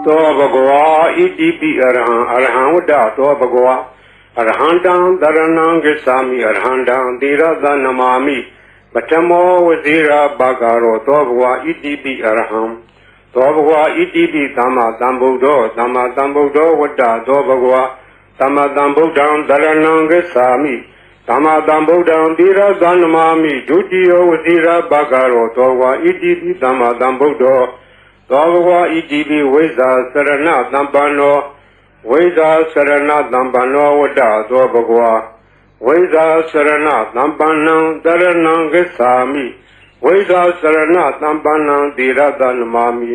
သောဘဂဝါဣတိပိအရဟံအရဟံဝတ္တသောဘဂဝါအရဟံတံတရဏံဂစ္ဆာမိအရဟံတံသီရသနမာမိပထမောဝဇိရာဘဂရောသောဘဂဝါဣတိပိအရဟံသောဘဂဝါဣတိပိသမ္မာသမ္ဗုဒ္ဓောသမ္မာသမ္ဗုဒ္ဓောဝတ္တသောဘဂဝါသမ္မာသမ္ဗုဒ္ဓံတရဏံဂစ္ဆာမိသမ္မာသမ္ဗုဒ္ဓံသီရသနမာမိဒုတိယဝဇိရာဘဂရောသောဘဂဝါဣတိပိသမ္မာသမ္ဗုဒ္ဓောသောဘဂဝါဣတိပိဝိဇ္ဇာစရဏသမ္ပန္နောဝိဇ္ဇာစရဏသမ္ပန္နောဝတ္တသောဘဂဝါဝိဇ္ဇာစရဏသမ္ပန္နံတရဏံဂစ္ဆာမိဝိဇ္ဇာစရဏသမ္ပန္နံသီရသနမာမိ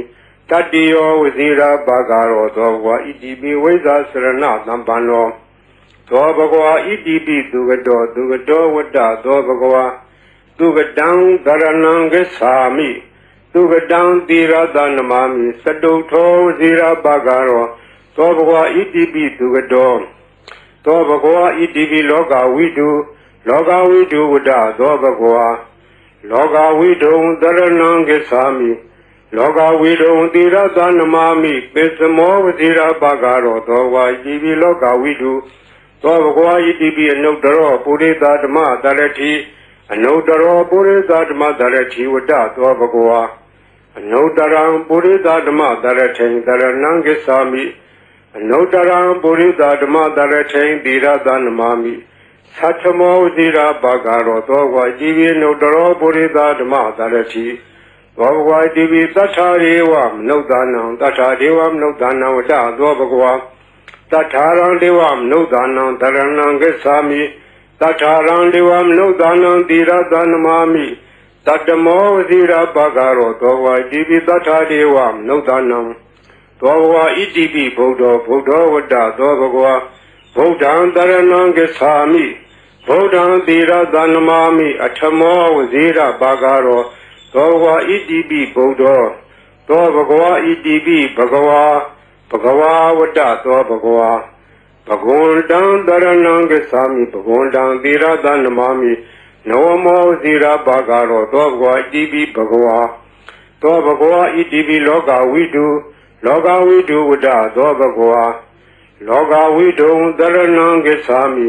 တတ္တိယောဝဇိရာဘဂရောသောဘဂဝါဣတိပိဝိဇ္ဇာစရဏသမ္ပန္နောသောဘဂဝါဣတိပိသူကတောဝတ္တသောဘဂဝါသူကတံတရဏံဂစ္ဆာမိသူကတံသီရသနမာမိစတုထောဝဇိရာဘဂရောသောဘဂဝါဣတိပိသူကတောသောဘဂဝါဣတိပိလောကဝိတုဝတ္တသောဘဂဝါလောကဝိတုံတရဏံဂစ္ဆာမိလောကဝိတုံသီရသနမာမိပိစမောဝဇိရာဘဂရောသောဘဂဝါဣတိပိလောကဝိတုသောဘဂဝါဣတိပိအနုတ္တရောပုရိသဓမ္မတရတိအနုတ္တရောပုရိသဓမ္မတရတိဝတ္တသောဘဂဝါအနုတ္တရံပုရိသဓမ္မတရထိံတရဏံဂစ္ဆာမိအနုတ္တရံပုရိသဓမ္မတရထိံသီရသနမာမိသတ္ထမောသီရဘဂရောသောဘဂဝါဣတိပိအနုတ္တရောပုရိသဓမ္မတရတိသောဘဂဝါဣတိပိသတ္ထာရေဝမနုဿာနံသတ္ထာဒေဝမနုဿာနံဝတ္တသောဘဂဝါသတ္ထာရံဒေဝမနုဿာနံတရဏံဂစ္ဆာမိသတ္ထာရံဒေဝမနုဿာနံသီရသနမာမိတတ္တမောဝဇိရာဘဂရောသောဘဂဝါဣတိပိသတ္ထာဒေဝမနုဿာနံသောဘဂဝါဣတိပိဗုဒ္ဓောဝတ္တသောဘဂဝါဗုဒ္ဓံတရဏံဂစ္ဆာမိဗုဒ္ဓံသီရသနမာမိအထမောဝဇိရာဘဂရောသောဘဂဝါဣတိပိဗုဒ္ဓောသောဘဂဝါဣတိပိဘဂဝါဝတ္တသောဘဂဝါဘဂဝန္တံတရဏံဂစ္ဆာမိဘဂဝန္တံသီရသနမာမိနဝမောဇိရာဘဂရောသောဘဂဝါဣတိပိဘဂဝါသောဘဂဝါဣတိပိလောကဝိတုဝတ္တသောဘဂဝါလောကဝိတုံတရဏံဂစ္ဆာမိ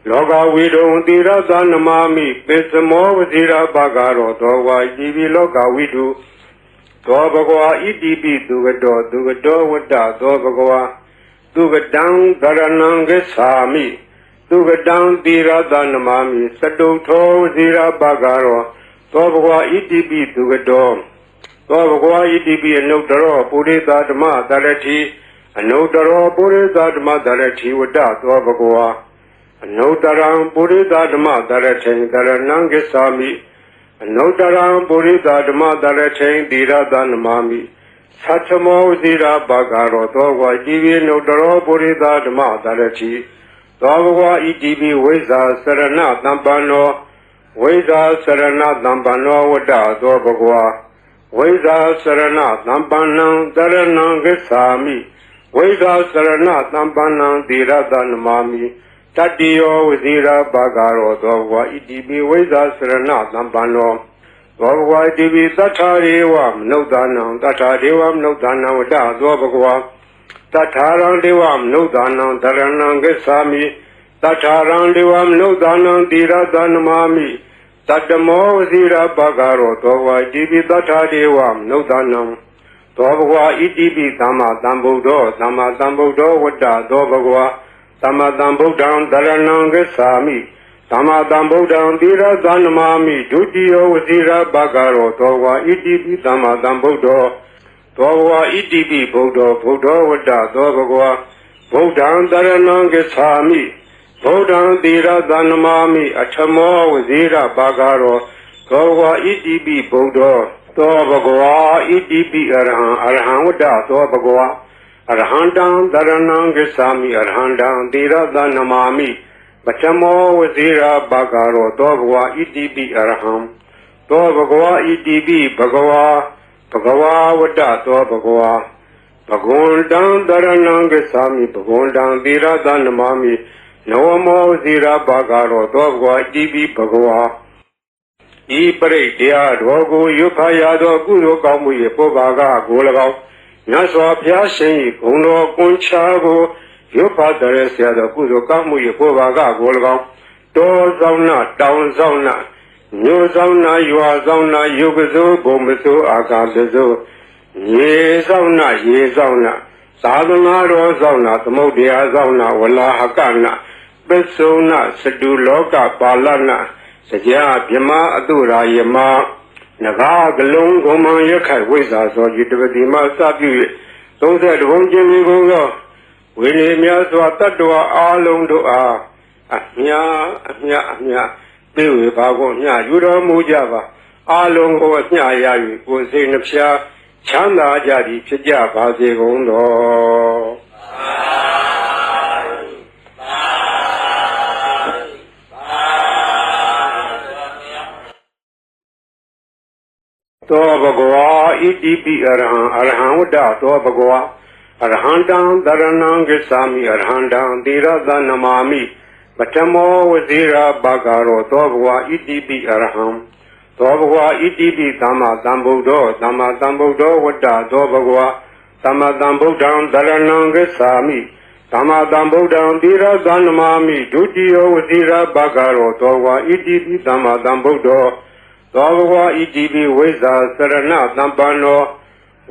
လောကဝိတုံသီရသနမာမိပိစမောဝဇိရာဘဂရောသောဘဂဝါဣတိပိလောကဝိတုသောဘဂဝါဣတိပိသူကတောဝတ္တသောဘဂဝါသူကတံတရဏံဂစ္ဆာမိသူကတံသီရသနမာမိစတုထောဝဇိရာဘဂရောသောဘဂဝါဣတိပိသူကတောသောဘဂဝါဣတိပိအနုတ္တရောပုရိသဓမ္မတရတိအနုတ္တရောပုရိသဓမ္မတရတိဝတ္တသောဘဂဝါအနုတ္တရံပုရိသဓမ္မတရထိံတရဏံဂစ္ဆာမိအနုတ္တရံပုရိသဓမ္မတရထိံသီရသနမာမိသတ္ထမောဇိရာဘဂရောသောဘဂဝါဣတိပိအနုတ္တရောပုရိသဓမ္မတရတိသောဘဂဝါဣတိပိဝိဇ္ဇာစရဏသမ္ပန္နောဝိဇ္ဇာစရဏသမ္ပန္နောဝတ္တသောဘဂဝါဝိဇ္ဇာစရဏသမ္ပန္နံတရဏံဂစ္ဆာမိဝိဇ္ဇာစရဏသမ္ပန္နံသီရသနမာမိတတ္တိယောဝဇိရာဘဂရောသောဘဂဝါဣတိပိဝိဇ္ဇာစရဏသမ္ပန္နောသောဘဂဝါဣတိပိသတ္ထာရေဝမနုဿာနံသတ္ထာဒေဝမနုဿာနံဝတ္တသောဘဂဝါသတ္ထာရံဒေဝမနုဿာနံတရဏံဂစ္ဆာမိသတ္ထာရံဒေဝမနုဿာနံသီရသနမာမိတတ္တမောဝဇိရာဘဂရောသောဘဂဝါဣတိပိသတ္ထာဒေဝမနုဿာနံသောဘဂဝါဣတိပိသမ္မာသမ္ဗုဒ္ဓောဝတ္တသောဘဂဝါသမ္မာသမ္ဗုဒ္ဓံတရဏံဂစ္ဆာမိသမ္မာသမ္ဗုဒ္ဓံသီရသနမာမိဒုတိယဝဇိရာဘဂရောသောဘဂဝါဣတိပိသမ္မာသမ္ဗုဒ္ဓောသောဘဂဝါဣတိပိဗုဒ္ဓောဝတ္တသောဘဂဝါဗုဒ္ဓံတရဏံဂစ္ဆာမိဗုဒ္ဓံသီရသနမာမိအထမောဝဇိရာဘဂရောသောဘဂဝါဣတိပိဗုဒ္ဓောသောဘဂဝါဣတိပိအရဟံဝတ္တသောဘဂဝါအရဟံတံတရဏံဂစ္ဆာမိအရဟံတံသီရသနမာမိပထမောဝဇိရာဘဂရောသောဘဂဝါဣတိပိအရဟံသောဘဂဝါဣတိပိဘဂဝါဝတ္တသောဘဂဝါဘဂဝန္တံတရဏံဂစ္ဆာမိဘဂဝန္တံသီရသနမာမိနဝမောဝဇိရာဘဂရောသောဘဂဝါဣတိပိဘဂဝါဤပရိတရားတော်ကိုရွတ်ဖတ်ရသောကုသိုလ်ကောင်းမှု၏ပုဗ္ဗာကကို၎င်း မြတ်စွာဘုရားရှင်၏ဂုဏ်တော်ကွန်ချာကိုရုပ်ပါတရဆရာတော်ကုသိုလ်ကောင်းမှု၏ကိုယ်ပါကကို၎င်းတောဆောင်နာတောင်ဆောင်နာမြို့ဆောင်နာရွာဆောင်နာယုတ်ကစိုးဘုံမစိုးအာကာသစိုးရေဆောင်နာရေဆောင်နာသာသနာတော်ဆောင်နာသမုဒ္ဒရာဆောင်နာဝလာဟကနာပစ္စုနာစတုလောကပါဠနာစကြာမြမအတုရာယမနဂါကလုံးဂုံမံရခိုင်ဝိဇ္ဇာသောจิตပတိမစပြု၍30ဘုံကျင်းလေးကိုသောဝိနည်းများစွာတတ္တဝါအားလုံးတို့အားအမြပြေဝေပါကုန်မြယူတော်မူကြပါအားလုံးကိုအမြရ၍ကိုယ်စိတ်နှဖျားချမ်းသာကြသည်ဖြစ်ကြပါစေကုန်တော်သောဘဂဝါဣတိပိအရဟံဝတ္တသောဘဂဝါအရဟံတံတရဏံဂစ္ဆာမိအရဟံတံသီရသနမာမိပထမောဝဇိရာဘာဂရောသောဘဂဝါဣတိပိအရဟံသောဘဂဝါဣတိပိသမ္မာသမ္ဗုဒ္ဓောသမ္မာသမ္ဗုဒ္ဓောဝတ္တသောဘဂဝါသမ္မာသမ္ဗုဒ္ဓံတရဏံဂစ္ဆာမိသမ္မာသမ္ဗုဒ္ဓံသီရသနမာမိဒုတိယဝဇိရာဘာဂရောသောဘဂဝါဣတိပိသမ္မာသမ္ဗုဒ္ဓောသောဘဂဝါဣတိပိဝိဇ္ဇာစရဏသမ္ပန္နော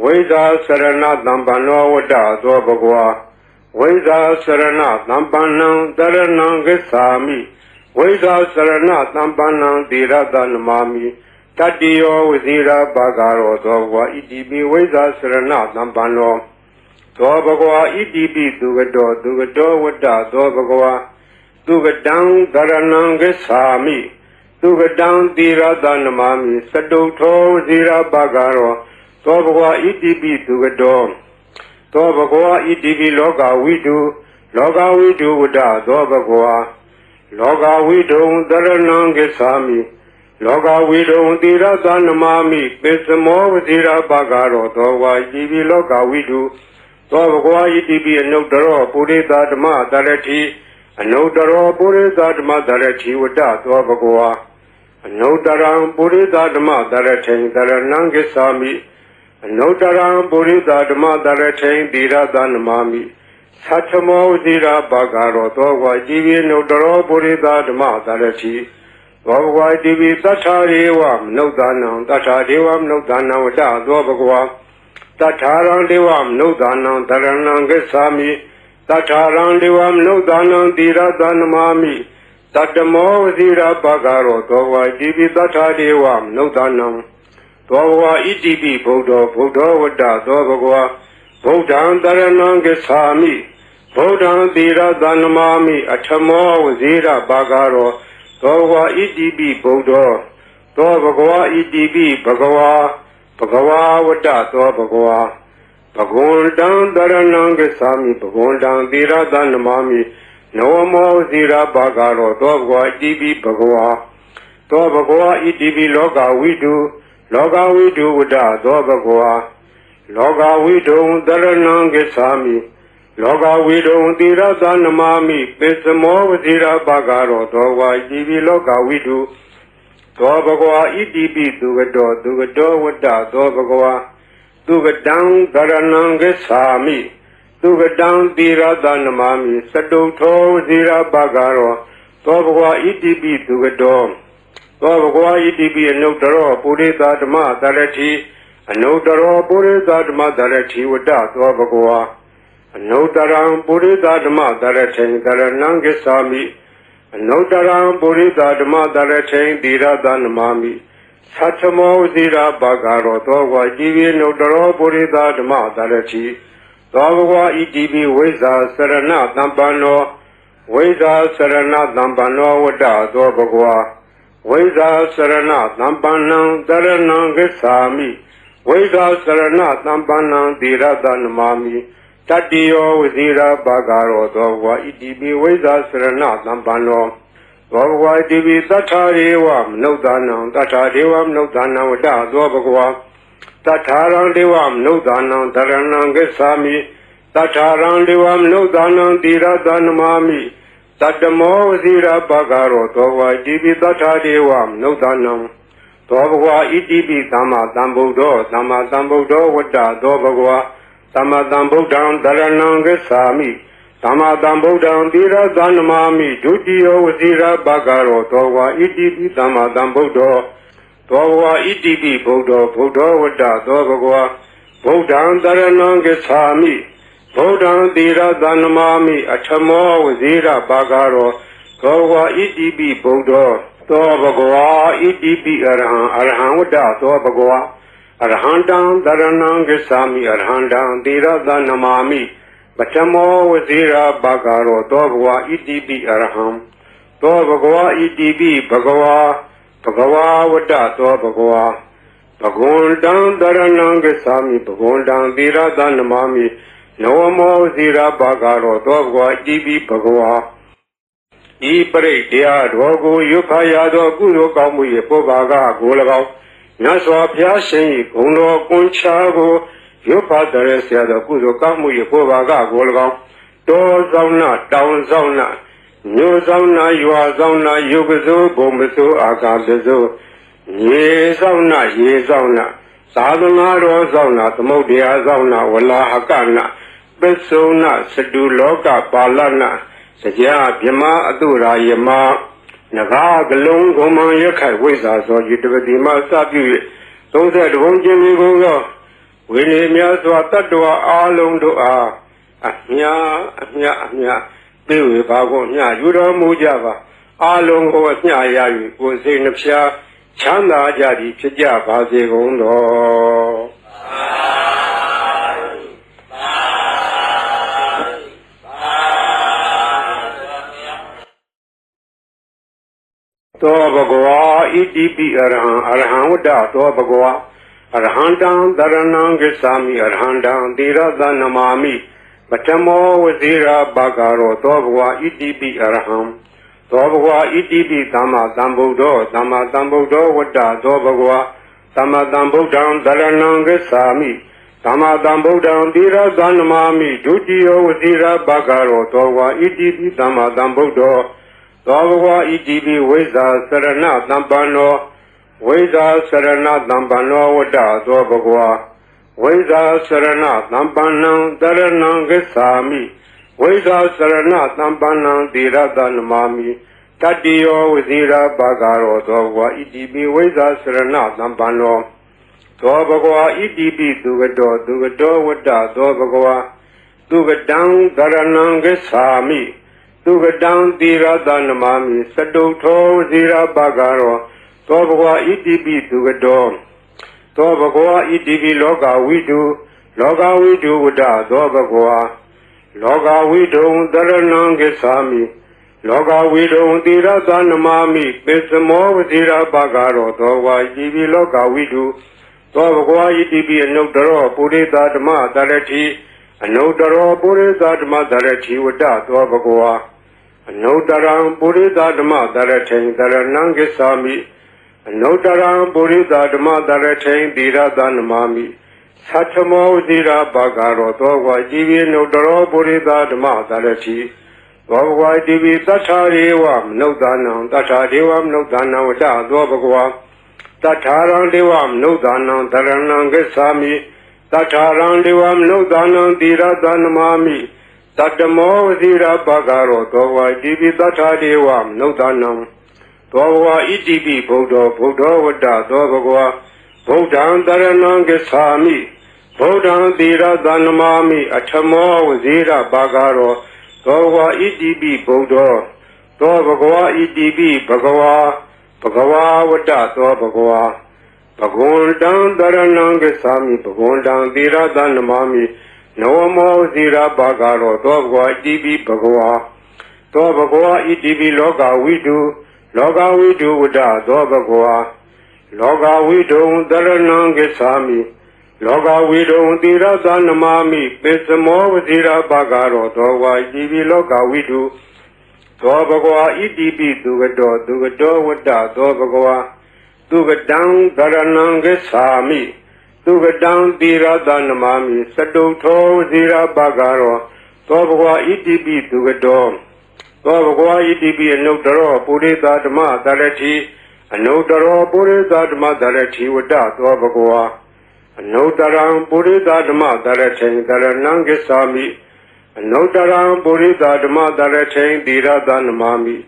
ဝိဇ္ဇာစရဏသမ္ပန္နောဝတ္တသောဘဂဝါဝိဇ္ဇာစရဏသမ္ပန္နံတရဏံဂစ္ဆာမိဝိဇ္ဇာစရဏသမ္ပန္နံသီရသနမာမိတတ္တိယောဝဇိရာဘာဂရောသောဘဂဝါဣတိပိဝိဇ္ဇာစရဏသမ္ပန္နောသောဘဂဝါဣတိပိသူကတောဝတ္တသောဘဂဝါသူကတံတရဏံဂစ္ဆာမိသူကတံသီရသနမာမိစတုထောဝဇိရာဘာဂရောသောဘဂဝါဣတိပိသူကတောသောဘဂဝါဣတိပိလောကဝိတုဝတ္တသောဘဂဝါလောကဝိတုံတရဏံဂစ္ဆာမိလောကဝိတုံသီရသနမာမိပစ္စမောဝဇိရာဘာဂရောသောဘဂဝါဣတိပိလောကဝိတုသောဘဂဝါဣတိပိအနုတ္တရောပုရိသဓမ္မတရတိအနုတ္တရောပုရိသဓမ္မတရတိဝတ္တသောဘဂဝါအနုတ္တရံပုရိသဓမ္မတရထိန်တရဏံဂစ္ဆာမိအနုတ္တရံပုရိသဓမ္မတရထိန်သီရသနမာမိသတ္ထမောဝဇိရာဘာဂရောသောဘဂဝါဣတိပိအနုတ္တရောပုရိသဓမ္မတရတိသောဘဂဝါဣတိပိသတ္ထာရေဝမနုဿာနံတတ္ထာဒေဝမနုဿာနံဝတ္တသောဘဂဝါတတ္ထာရံဒေဝမနုဿာနံတရဏံဂစ္ဆာမိတတ္ထာရံဒေဝမနုဿာနံသီရသနမာမိတတ္တမောဝဇိရာဘာဂရောသောဘဂဝါဣတိပိသတ္ထာဒေဝမနုဿာနံသောဘဂဝါဣတိပိဗုဒ္ဓောဝတ္တသောဘဂဝါဗုဒ္ဓံတရဏံဂစ္ဆာမိဗုဒ္ဓံသီရသနမာမိအထမောဝဇိရာဘာဂရောသောဘဂဝါဣတိပိဗုဒ္ဓောသောဘဂဝါဣတိပိဘဂဝါဝတ္တသောဘဂဝါဘဂဝန္တံတရဏံဂစ္ဆာမိဘဂဝန္တံသီရသနမာမိနဝမောဇိရာဘာဂရောသောဘဂဝါဣတိပိဘဂဝါသောဘဂဝါဣတိပိလောကဝိတုဝတ္တသောဘဂဝါလောကဝိတုံတရဏံဂစ္ဆာမိလောကဝိတုံသီရသနမာမိပစ္စမောဝဇိရာဘာဂရောသောဘဂဝါဣတိပိလောကဝိတုသောဘဂဝါဣတိပိသူကတောဝတ္တသောဘဂဝါသူကတံတရဏံဂစ္ဆာမိသူကတံသီရသနမာမိစတုထောဝဇိရာဘာဂရောသောဘဂဝါဣတိပိသူကတောသောဘဂဝါဣတိပိအနုတ္တရောပုရိသဓမ္မတရတိအနုတ္တရောပုရိသဓမ္မတရတိဝတ္တသောဘဂဝါအနုတ္တရံပုရိသဓမ္မတရထိန်တရဏံဂစ္ဆာမိအနုတ္တရံပုရိသဓမ္မတရထိန်သီရသနမာမိသတ္ထမောဝဇိရာဘာဂရောသောဘဂဝါဣတိပိအနုတ္တရောပုရိသဓမ္မတရတိသောဘဂဝါဣတိပိဝိဇ္ဇာစရဏသမ္ပန္နောဝိဇ္ဇာစရဏသမ္ပန္နောဝတ္တသောဘဂဝါဝိဇ္ဇာစရဏသမ္ပန္နံတရဏံဂစ္ဆာမိဝိဇ္ဇာစရဏသမ္ပန္နံသီရသနမာမိတတ္တိယောဝဇိရာဘာဂရောသောဘဂဝါဣတိပိဝိဇ္ဇာစရဏသမ္ပန္နောသောဘဂဝါဣတိပိသတ္ထာရေဝမနုဿာနံတတ္ထာဒေဝမနုဿာနံဝတ္တသောဘဂဝါတတ္ထာရံဒေဝမနုဿာနံတရဏံဂစ္ဆာမိတတ္ထာရံဒေဝမနုဿာနံသီရသနမာမိတတ္တမောဝဇိရာဘာဂရောသောဘဂဝါဣတိပိတတ္ထာဒေဝမနုဿာနံသောဘဂဝါဣတိပိသမ္မာသမ္ဗုဒ္ဓောဝတ္တသောဘဂဝါ သမ္မာသမ္ဗုဒ္ဓံသရဏံဂစ္ဆာမိသမ္မာသမ္ဗုဒ္ဓံသီရသနမာမိဒုတိယဝစီရဘဂရောသောဝါဣတိပိသမ္မာသမ္ဗုဒ္ဓောသောဝါဣတိပိဗုဒ္ဓောဗုဒ္ဓောဝတ္တသောဘဂဝါဗုဒ္ဓံသရဏံဂစ္ဆာမိဗုဒ္ဓံသီရသနမာမိအထမောဝစီရဘဂရောသောဝါဣတိပိဗုဒ္ဓောသောဘဂဝါဣတိပိအရဟံအရဟံဝတ္တသောဘဂဝါအရဟံတံသရဏံဂစ္ဆာမိအရဟံတံသီရသနမာမိပထမောဝစီရာဘဂရောသောဘဂဝါဣတိပိအရဟံသောဘဂဝါဣတိပိဘဂဝါဘဂဝါဝတ္တသောဘဂဝါဘဂဝန္တံသရဏံဂစ္ဆာမိဘဂဝန္တံသီရသနမာမိနဝမောဝစီရာဘဂရောသောဘဂဝါဣတိပိဘဂဝါဤပရိတ်တရားတော်ကိုရွတ်ဖတ်ရသောကုသိုလ်ကောင်းမှု၏ပုဗ္ဗာကကို၎င်းမြတ်စွာဘုရားရှင်၏ဂုဏ်တော်ကွန်ချာကိုရုပ်ပါတဲ့ဆရာတော်ကုသိုလ်ကောင်းမှု၏ပုဗ္ဗာကကို၎င်းတောဆောင်နာတောင်ဆောင်နာမြို့ဆောင်နာရွာဆောင်နာယုတ်ကစိုးဘုံမစိုးအာကာသစိုးရေဆောင်နာရေဆောင်နာသာသနာတော်ဆောင်နာသမုဒ္ဒရာဆောင်နာဝလာဟကနာပစ္စုနာစတုလောကပါဠနာစကြာဗြဟ္မာအတုရာယမနဂါကလုံးကုံမံရခိုက်ဝိဇ္ဇာသောယတပတိမစပြု၍32ဘုံကျင်းပြီးကုန်သောဝိနည်းများစွာတတ္တဝါအာလုံးတို့အားအမြပြေဝေပါကုန်မြယူတော်မူကြပါအာလုံးကိုအမြရ၍ကိုယ်စိတ်နှဖျားချမ်းသာကြသည်ဖြစ်ကြပါစေကုန်တော်သောဘဂဝါဣတိပိအရဟံအရဟံဝတ္တသောဘဂဝါအရဟံတံသရဏံဂစ္ဆာမိအရဟံတံသီရသနမာမိပထမောဝစီရာဘဂရောသောဘဂဝါဣတိပိအရဟံသောဘဂဝါဣတိပိသမ္မာသမ္ဗုဒ္ဓောသမ္မာသမ္ဗုဒ္ဓောဝတ္တသောဘဂဝါသမ္မာသမ္ဗုဒ္ဓံသရဏံဂစ္ဆာမိသမ္မာသမ္ဗုဒ္ဓံသီရသနမာမိဒုတိယဝစီရာဘဂရောသောဘဂဝါဣတိပိသမ္မာသမ္ဗုဒ္ဓောသောဘဂဝါဣတိပိဝိဇ္ဇာစရဏသမ္ပန္နောဝိဇ္ဇာစရဏသမ္ပန္နောဝတ္တသောဘဂဝါဝိဇ္ဇာစရဏသမ္ပန္နံတရဏံဂစ္ဆာမိဝိဇ္ဇာစရဏသမ္ပန္နံသီရသနမာမိတတ္တိယောဝစီရာဘဂရောသောဘဂဝါဣတိပိဝိဇ္ဇာစရဏသမ္ပန္နောသောဘဂဝါဣတိပိသူကတောဝတ္တသောဘဂဝါသူကတံတရဏံဂစ္ဆာမိသူကတံသီရသနမာမိစတုထောဝစီရာဘဂရောသောဘဂဝါဣတိပိသူကတောသောဘဂဝါဣတိပိလောကဝိတုဝတ္တသောဘဂဝါလောကဝိတုံတရဏံဂစ္ဆာမိလောကဝိတုံသီရသနမာမိပစ္စမောဝစီရာဘဂရောသောဝါဣတိပိလောကဝိတုသောဘဂဝါဣတိပိအနုတ္တရောပုရိသဓမ္မတရတိအနုတ္တရောပုရိသဓမ္မတရတိဝတ္တသောဘဂဝါအနုတ္တရံပုရိသဓမ္မတရထိန်တရဏံဂစ္ဆာမိအနုတ္တရံပုရိသဓမ္မတရထိန်သီရသနမာမိသတ္ထမောသီရဘဂရောသောဝါဣတိပိအနုတ္တရောပုရိသဓမ္မတရတိသောဘဂဝါဣတိပိသတ္ထာရေဝမနုဿာနံတတ္ထာဒေဝမနုဿာနံဝတ္တသောဘဂဝါတတ္ထာရံဒေဝမနုဿာနံတရဏံဂစ္ဆာမိတတ္ထာရံဒေဝမနုဿာနံသီရသနမာမိတတ္တမောဝစီရာဘဂရောသောဝါဣတိပိသတ္ထာဒေဝမနုဿာနံသောဘဂဝါဣတိပိဗုဒ္ဓောဝတ္တသောဘဂဝါဗုဒ္ဓံတရဏံဂစ္ဆာမိဗုဒ္ဓံသီရသနမာမိအထမောဝစီရာဘဂရောသောဘဂဝါဣတိပိဗုဒ္ဓောသောဘဂဝါဣတိပိဘဂဝါဝတ္တသောဘဂဝါဘဂဝန္တံတရဏံဂစ္ဆာမိဘဂဝန္တံသီရသနမာမိနဝမောသီရဘဂရောသောဘဂဝါဣတိပိဘဂဝါသောဘဂဝါဣတိပိလောကဝိတုဝတ္တသောဘဂဝါလောကဝိတုံတရဏံဂစ္ဆာမိလောကဝိတုံသီရသနမာမိပစ္စမောဝစီရာဘဂရောသောဝါဣတိပိလောကဝိတုသောဘဂဝါဣတိပိသူကတောဝတ္တသောဘဂဝါသူကတံတရဏံဂစ္ဆာမိသူကတံသီရသနမာမိစတုထောဝစီရာဘဂရောသောဘဂဝါဣတိပိသူကတောသောဘဂဝါဣတိပိအနုတ္တရောပုရိသဓမ္မတရတိအနုတ္တရောပုရိသဓမ္မတရတိဝတ္တသောဘဂဝါ Anotaram Purita Dhamma Darachain Dharanam Gacchami Anotaram Purita Dhamma Darachain Dhiradanamami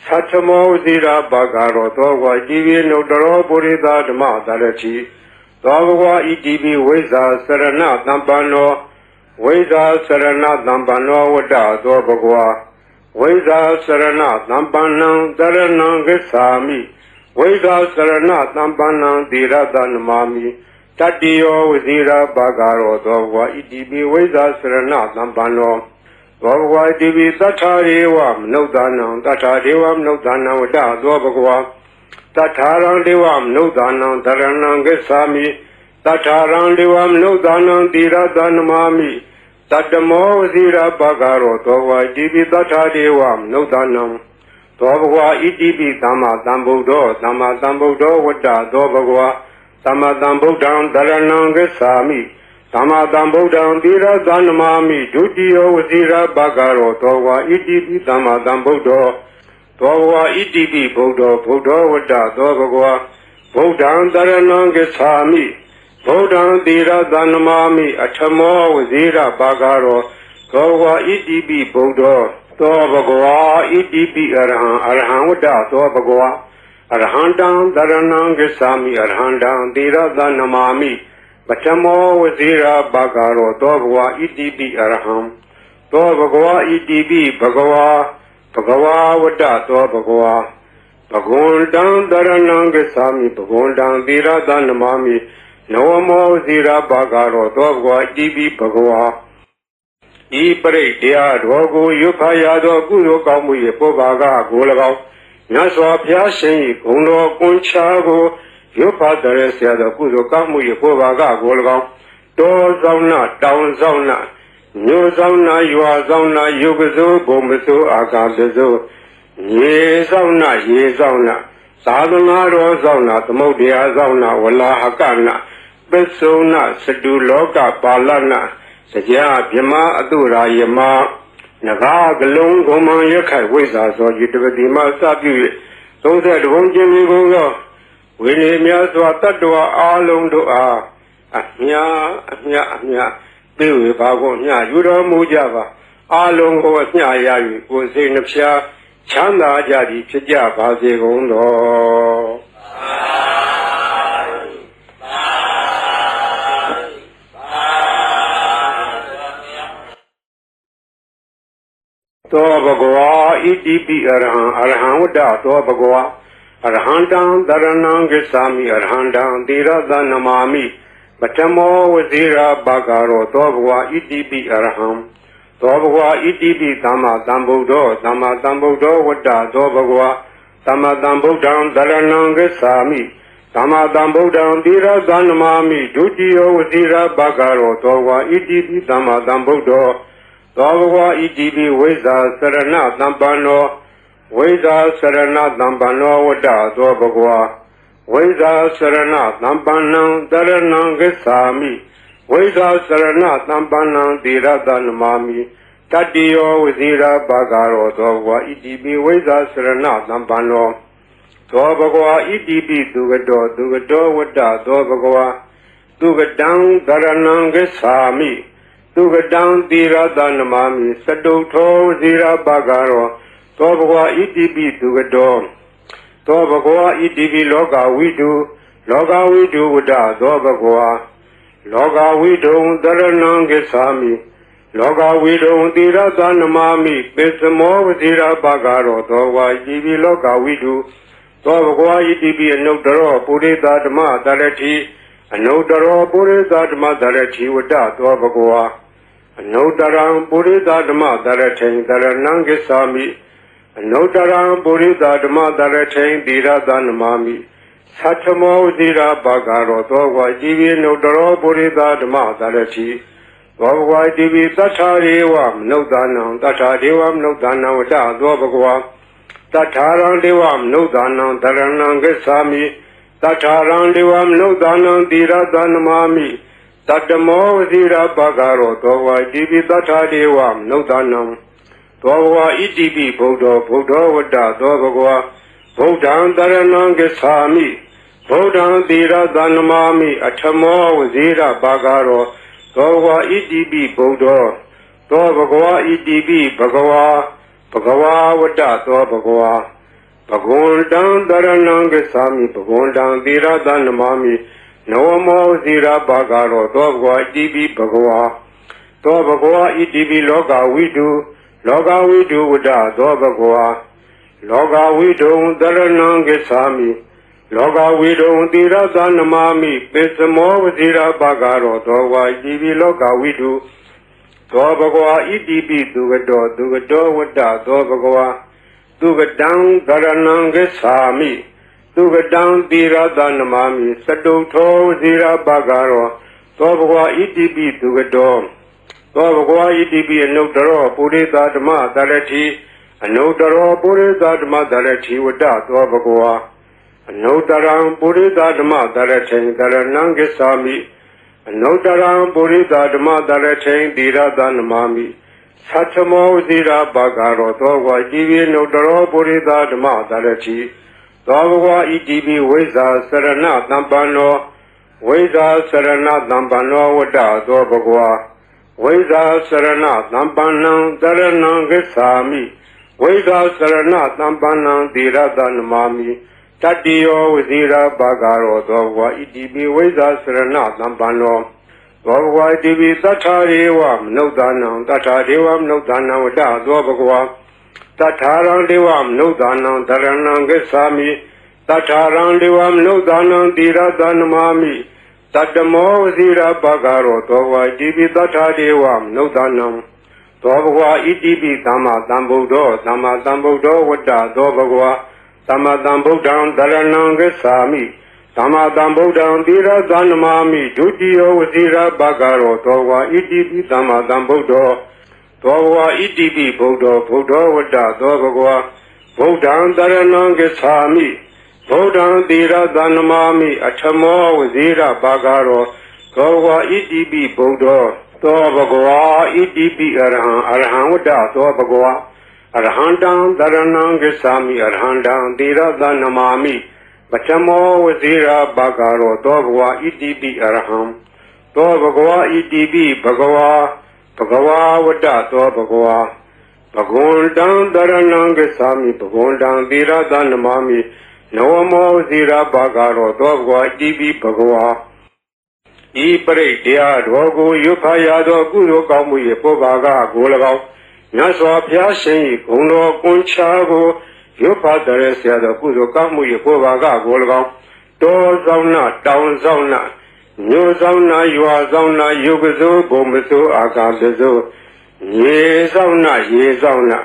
Satchamo Dhira Bhagaro Dogwa Jivi Nodaro Purita Dhamma Darachi Dogwa Ijivi Veza Sarana Dhampano Veza Sarana Dhampano Vada Dobhagwa Veza Sarana Dhampanam Dharanam Gacchami Veza Sarana Dhampanam Dhiradanamami Tatiyo Vizira Bhagaro Dogwa Idibi Veza Sarana Dhampano Dogwa Idibi Tatharevam Nodanam Tatharevam Nodanam Vada Dobhagwa Tatharam Devam Nodanam Dharanam Gacchami Tatharam Devam Nodanam Dhiradanamami Tatamo Vizira Bhagaro Dogwa Idibi Tatharevam Nodanam Dobhagwa Idibi Dhamma Dhambuddho Dhamma Dhambuddho Vada Dobhagwa Dhamma Buddham Dharanam Gacchami Dhamma Buddham Dhiradanamami Dutiyo Vizira Bhagaro Dogwa Idibi Dhamma Buddho Dogwa Idibi Buddho Buddho Vada Dobhagwa Buddham Dharanam Gacchami Buddham Dhiradanamami Atthamo Vizira Bhagaro Dogwa Idibi Buddho Dobhagwa Idibi Araham Vada Dobhagwa Arhandam Dharanam Gacchami Arhandam Dhiradanamami Bhattamo Vizira Bhagaro Dobhagwa Idibi Araham Dobhagwa Idibi Bhagava Bhagava Vada Dobhagwa Bhagundam Dharanam Gacchami Bhagundam Dhiradanamami Nawamo Vizira Bhagaro Dobhagwa Idibi Bhagava Ipare Dya Dhogu Yuphayado Kuyo Kamuye Pobhaga Golagao Nyaswa Pyashin Guno Kunchago Yupadare Siada Kuzo Kamuye Pobhaga Golagao Do Zauna Down Zauna New Zauna Yua Zauna Yugazo Bombazo Agazazo Ye Zauna Ye Zauna Sadhana Ro Zauna Tamodia Zauna Wala Hakana Besona Sadu Loka Palana Sajya Bhima Adura Yama Naga Galung Goma Yakai Veza So Yudavadima Sabu So that won't Jimmy Gogo Winnie Miaswa Tatua Along Dua Amia Bill Bago Nya Yura Mujava Along Go Nya Yayu was in the Pia Chanda Jadi Chija Bazi Gondo Dobhagwa Idibi Araham Vada Dobhagwa Arhandam Dharanam Gacchami Arhandam Dhiradanamami Bhattamo Vizira Bhagaro Dobhagwa Idibi Araham Dobhagwa Idibi Dhamma Dhambuddho Dhamma Dhambuddho Vada Dobhagwa Dhamma Dhambuddham Dharanam Gacchami Dhamma Dhambuddham Dhiradanamami Dutiyo Vizira Bhagaro Dobhagwa Idibi Dhamma Dhambuddho Dobhagwa Idibi Veza Sarana Dhampano Veza Sarana Dhampano Vada Dobhagwa Veza Sarana Dhampanam Dharanam Gacchami Veza Sarana Dhampanam Dhiradanamami Tatiyo Vizira Bhagaro Dobhagwa Idibi Veza Sarana Dhampano Dobhagwa Idibi Dugado Dugado Vada Dobhagwa Dugadam Dharanam Gacchami Dugadam Dhiradanamami Sadutho Vizira Bhagaro Dobhagwa Idibi Dugado Dobhagwa Idibi Loka Vidu Vada Dobhagwa Loka Vidu Dharanam Gacchami Loka Vidu Dhiradanamami Bhattamo Vizira Bhagaro Dobhagwa Idibi Loka Vidu Dobhagwa Idibi Anodaro Purita Dhamma Darachi Anodaro Purita Dhamma Darachi Vada Dobhagwa Anotaram Purita Dhamma Darachain Dharanam Gacchami Anotaram Purita Dhamma Darachain Dhiradanamami Satchamo Vizira Bhagaro Dogwa Jivi Nodaro Purita Dhamma Darachi Dogwa Jivi Tatharevam Nodanam Tatharevam Nodanam Vada Dobhagwa Tatharam Devam Nodanam Dharanam Gacchami Tatharam Devam Nodanam Dhiradanamami Tatamo Vizira Bhagaro Dogwa Idibi Tatharevam Nodanam Dogwa Idibi Buddho Buddho Vada Dobhagwa Buddham Dharanam Gacchami ဗုဒ္ဓံသီရသနမာမိအထမောဝဇိရဘာဂရောသောဘဂဝါဣတိပိဗုဒ္ဓောသောဘဂဝါဣတိပိဘဂဝါဘဂဝါဝတ္တသောဘဂဝါဘဂဝန္တံတရဏံဂစ္ဆာမိဘဂဝန္တံသီရသနမာမိနဝမောဝဇိရဘာဂရောသောဘဂဝါဣတိပိဘဂဝါသောဘဂဝါဣတိပိလောကဝိတုလောကဝိတုဝတ္တသောဘဂဝါလောကဝိတုတရဏံဂစ္ဆာမိလောကဝိတုသီရသနမာမိပိစမောဝဇိရဘာဂရောသောဝါဣတိပိလောကဝိတုသောဘဂဝါဣတိပိသူကတောဝတ္တသောဘဂဝါသူကတံကရဏံဂစ္ဆာမိသူကတံသီရသနမာမိစတုထောဝဇိရဘာဂရောသောဘဂဝါဣတိပိသူကတောသောဘဂဝါဣတိပိအနုတ္တရောပုရိသဓမ္မတရတိအနုတ္တရောပုရိသဓမ္မတရတိဝတ္တသောဘဂဝါအနုတ္တရံပုရိသဓမ္မတရထိန်တရဏံဂစ္ဆာမိအနုတ္တရံပုရိသဓမ္မတရထိန်သီရသနမာမိသတ္ထမောသီရဘာဂရောသောဘဂဝါဣတိပိနုတ္တရောပုရိသဓမ္မတရတိသောဘဂဝါဣတိပိဝိဇ္ဇာစရဏသံပန္နောဝိဇ္ဇာစရဏသံပန္နောဝတ္တသောဘဂဝါဝိဇ္ဇာစရဏသံပန္နံတရဏံဂစ္ဆာမိဝိဇ္ဇာစရဏသံပန္နံသီရသနမာမိတတ္တိယောဝဇိရဘာဂရောသောဘဂဝါဣတိပိဝိဇ္ဇာစရဏသံပန္နောသောဘဂဝါဣတိပိသတ္ထာရေဝမနုဿာနံတတ္ထာဒေဝမနုဿာနံဝတ္တသောဘဂဝါတတ္ထာရံဒေဝမနုဿာနံတရဏံဂစ္ဆာမိတတ္ထာရံဒေဝမနုဿာနံသီရသနမာမိတတ္တမောဝဇိရဘာဂရောသောဘဂဝါဣတိပိတတ္ထာဒေဝမနုဿာနံသောဘဂဝါဣတိပိသမ္မာသမ္ဗုဒ္ဓောသမ္မာသမ္ဗုဒ္ဓောဝတ္တသောဘဂဝါသမ္မာသမ္ဗုဒ္ဓံတရဏံဂစ္ဆာမိသမ္မာသမ္ဗုဒ္ဓံသီရသနမာမိဒုတိယဝဇိရဘာဂရောသောဘဂဝါဣတိပိသမ္မာသမ္ဗုဒ္ဓောသောဘဂဝါဣတိပိဗုဒ္ဓောဗုဒ္ဓောဝတ္တသောဘဂဝါဗုဒ္ဓံတရဏံဂစ္ဆာမိဗုဒ္ဓံသီရသနမာမိအထမောဝဇိရဘာဂရောသောဘဂဝါဣတိပိဗုဒ္ဓောသောဘဂဝါဣတိပိအရဟံဝတ္တသောဘဂဝါအရဟံတံတရဏံဂစ္ဆာမိအရဟံတံသီရသနမာမိပထမောဝဇိရဘာဂရောသောဘဂဝါဣတိပိအရဟံသောဘဂဝါဣတိပိဘဂဝါဘဂဝါဝတ္တသောဘဂဝါဘဂဝန္တံတရဏံဂစ္ဆာမိဘဂဝန္တံသီရသနမာမိနဝမောဝဇိရဘာဂရောသောဘဂဝါဣတိပိဘဂဝါဤပရိတရားတော်ကိုရွတ်ဖတ်ရသောကုသိုလ်ကောင်းမှု၏ပုဗ္ဗာကကို၎င်းမြတ်စွာဘုရားရှင်၏ဂုဏ်တော်ကွန်ချာကိုရွတ်ဖတ်တဲ့ဆရာတော်ကုသိုလ်ကောင်းမှု၏ပုဗ္ဗာကကို၎င်းတောဆောင်နာတောင်ဆောင်နာမြို့ဆောင်နာရွာဆောင်နာယုတ်ကစိုးဘုံမစိုးအာကာသစိုးရေဆောင်နာရေဆောင်နာ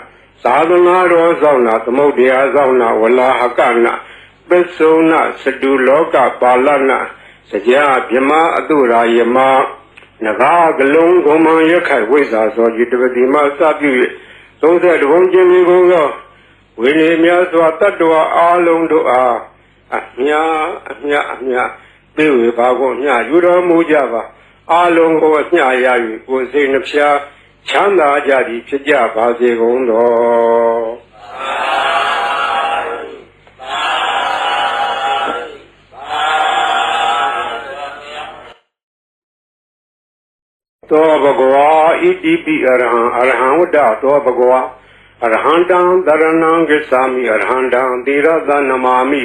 သာသနာတော်ဆောင်နာသမုဒ္ဒရာဆောင်နာဝလာဟကနာပစ္စုနာစတုလောကပါဠနာစကြာမြမအတုရာယမနဂါကလုံးဂုံမံရခိုင်ဝိဇ္ဇာသောจิตပတိမစပြု၍30ဘုံကျင်းလေးကိုသောဝိနည်းများစွာတတ္တဝါအားလုံးတို့အားအမြပြေဝေပါကုန်မြယူတော်မူကြပါအားလုံးကိုအမြရ၍ကိုယ်စိတ်နှဖျားချမ်းသာကြသည်ဖြစ်ကြပါစေကုန်တော်သောဘဂဝါဣတိပိအရဟံဝတ္တသောဘဂဝါအရဟံတံတရဏံဂစ္ဆာမိအရဟံတံသီရသနမာမိ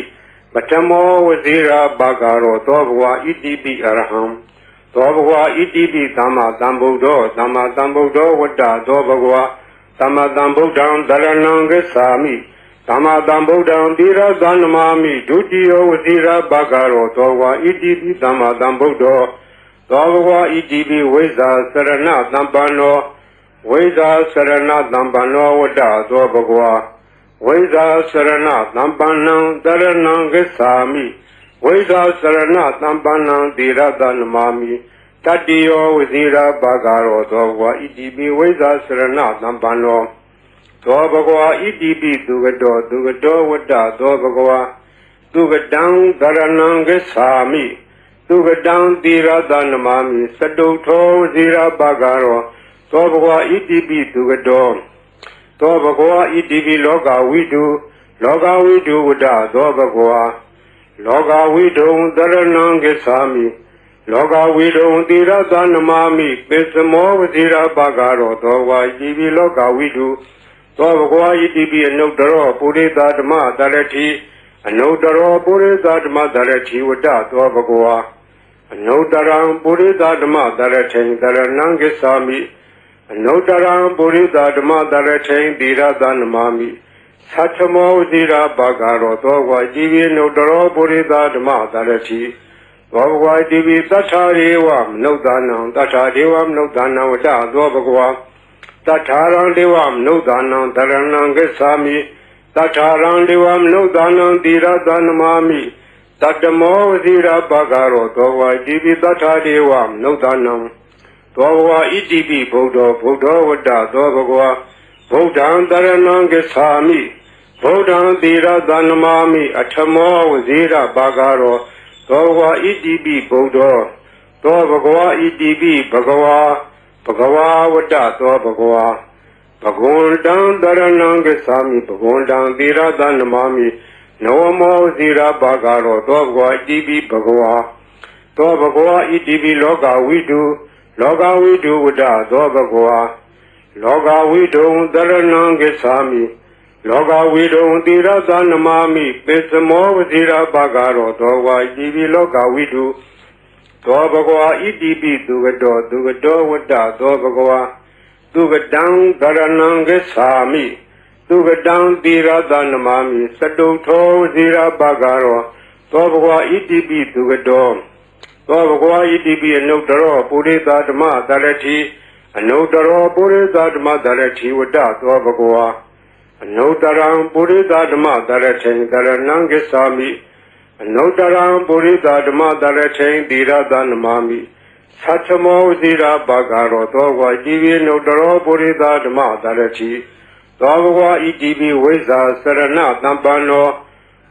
ပထမောဝဇိရဘာဂရောသောဘဂဝါဣတိပိအရဟံသောဘဂဝါဣတိပိသမ္မာသမ္ဗုဒ္ဓောသမ္မာသမ္ဗုဒ္ဓောဝတ္တသောဘဂဝါသမ္မာသမ္ဗုဒ္ဓံတရဏံဂစ္ဆာမိသမ္မာသမ္ဗုဒ္ဓံသီရသနမာမိဒုတိယဝဇိရဘာဂရောသောဘဂဝါဣတိပိသမ္မာသမ္ဗုဒ္ဓောသောဘဂဝါဣတိပိဝိဇ္ဇာစရဏသံပန္နောဝိဇ္ဇာစရဏသံပန္နောဝတ္တသောဘဂဝါဝိဇ္ဇာစရဏသံပန္နံတရဏံဂစ္ဆာမိဝိဇ္ဇာစရဏသံပန္နံသီရသနမာမိတတ္တိယောဝဇိရဘာဂရောသောဘဂဝါဣတိပိဝိဇ္ဇာစရဏသံပန္နောသောဘဂဝါဣတိပိသူကတောဝတ္တသောဘဂဝါသူကတံတရဏံဂစ္ဆာမိသူကတံသီရသနမာမိစတုထောဝဇိရဘာဂရောသောဘဂဝါဣတိပိသူကတောသောဘဂဝါဣတိပိလောကဝိတုဝတ္တသောဘဂဝါ Loga widum daranang gesami. Loga widum tirata namami. Pesamo zira bagaro. Towa jibi loga widu. Towa itibi anudaro purita dhamma darati. Anudaro purita dhamma darati wada towa goa. Anudaram purita dhamma darati daranang gesami. Anudaram purita dhamma darati tirata namami. Satamo zira bagaro towa jibi nudaro purita dhamma darati. Towa jibi tatarevam nudanam tatarevam nudanam vada towa goa. Tataram devam nudanam daranang gesami. Tataram devam nudanam tirata namami. Tatamo zira bagaro towa jibi tatarevam nudanam. Towa itibi Buddha Buddha vada towa goa. Buddham daranang gesami. Buddham tirata namami. Atamo zira bagaro. Towa itibi Buddha. Towa goa itibi Bhagava. Bhagava vada towa Bhagava. Bhagundam daranang gesami. Bhagundam tirata namami. Namo zira bagaro towa goa itibi Bhagava. Towa Bhagava itibi loga vidu. Loga vidu vada towa Bhagava. Loga vidum daranang gesami. Loga vidum tirata namami. Pesamo zira bagaro towa itibi loga vidu. Towa Bhagava itibi dugado dugado vada towa Bhagava. Dugadam daranang gesami. Dugadam tirata namami. Sadutho zira bagaro. Towa Bhagava itibi dugado. Towa Bhagava itibi anudaro purita dhamma darati. Anudaro purita dhamma darati vada towa Bhagava. Anudaram purita dhamma darati daranang gesami. Anudaram purita dhamma darati tirata namami. Satamo zira bagaro towa jibi anudaro purita dhamma darati. Towa Bhagava itibi vesa sarana tampano.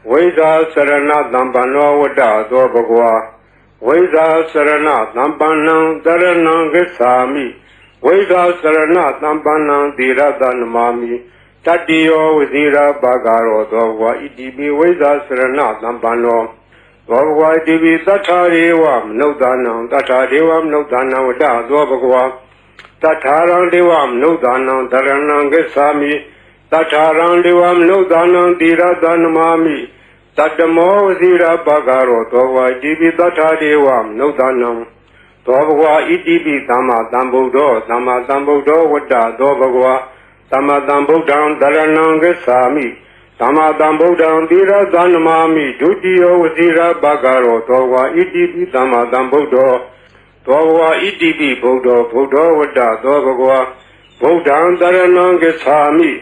Vesa sarana tampano vada towa Bhagava. Vesa sarana tampanam daranang gesami. Veda sarana tampanam tirata namami. Tatiyo zira bagaro towa itibi veda sarana tampano. Towa itibi tatarevam nudanam tatarevam nudanam vada towa Bhagava. Tataram devam nudanam daranang gesami. Tataram devam nudanam tirata namami. Tatamo zira bagaro towa itibi tatarevam nudanam. Towa Bhagava itibi tama tambuddho tama tambuddho vada towa Bhagava. Tama tambuddham daranang gesami. Tama tambuddham tirata namami. Dutiyo zira bagaro towa itibi tama tambuddho. Towa itibi Buddha Buddha vada towa Bhagava. Buddham daranang gesami.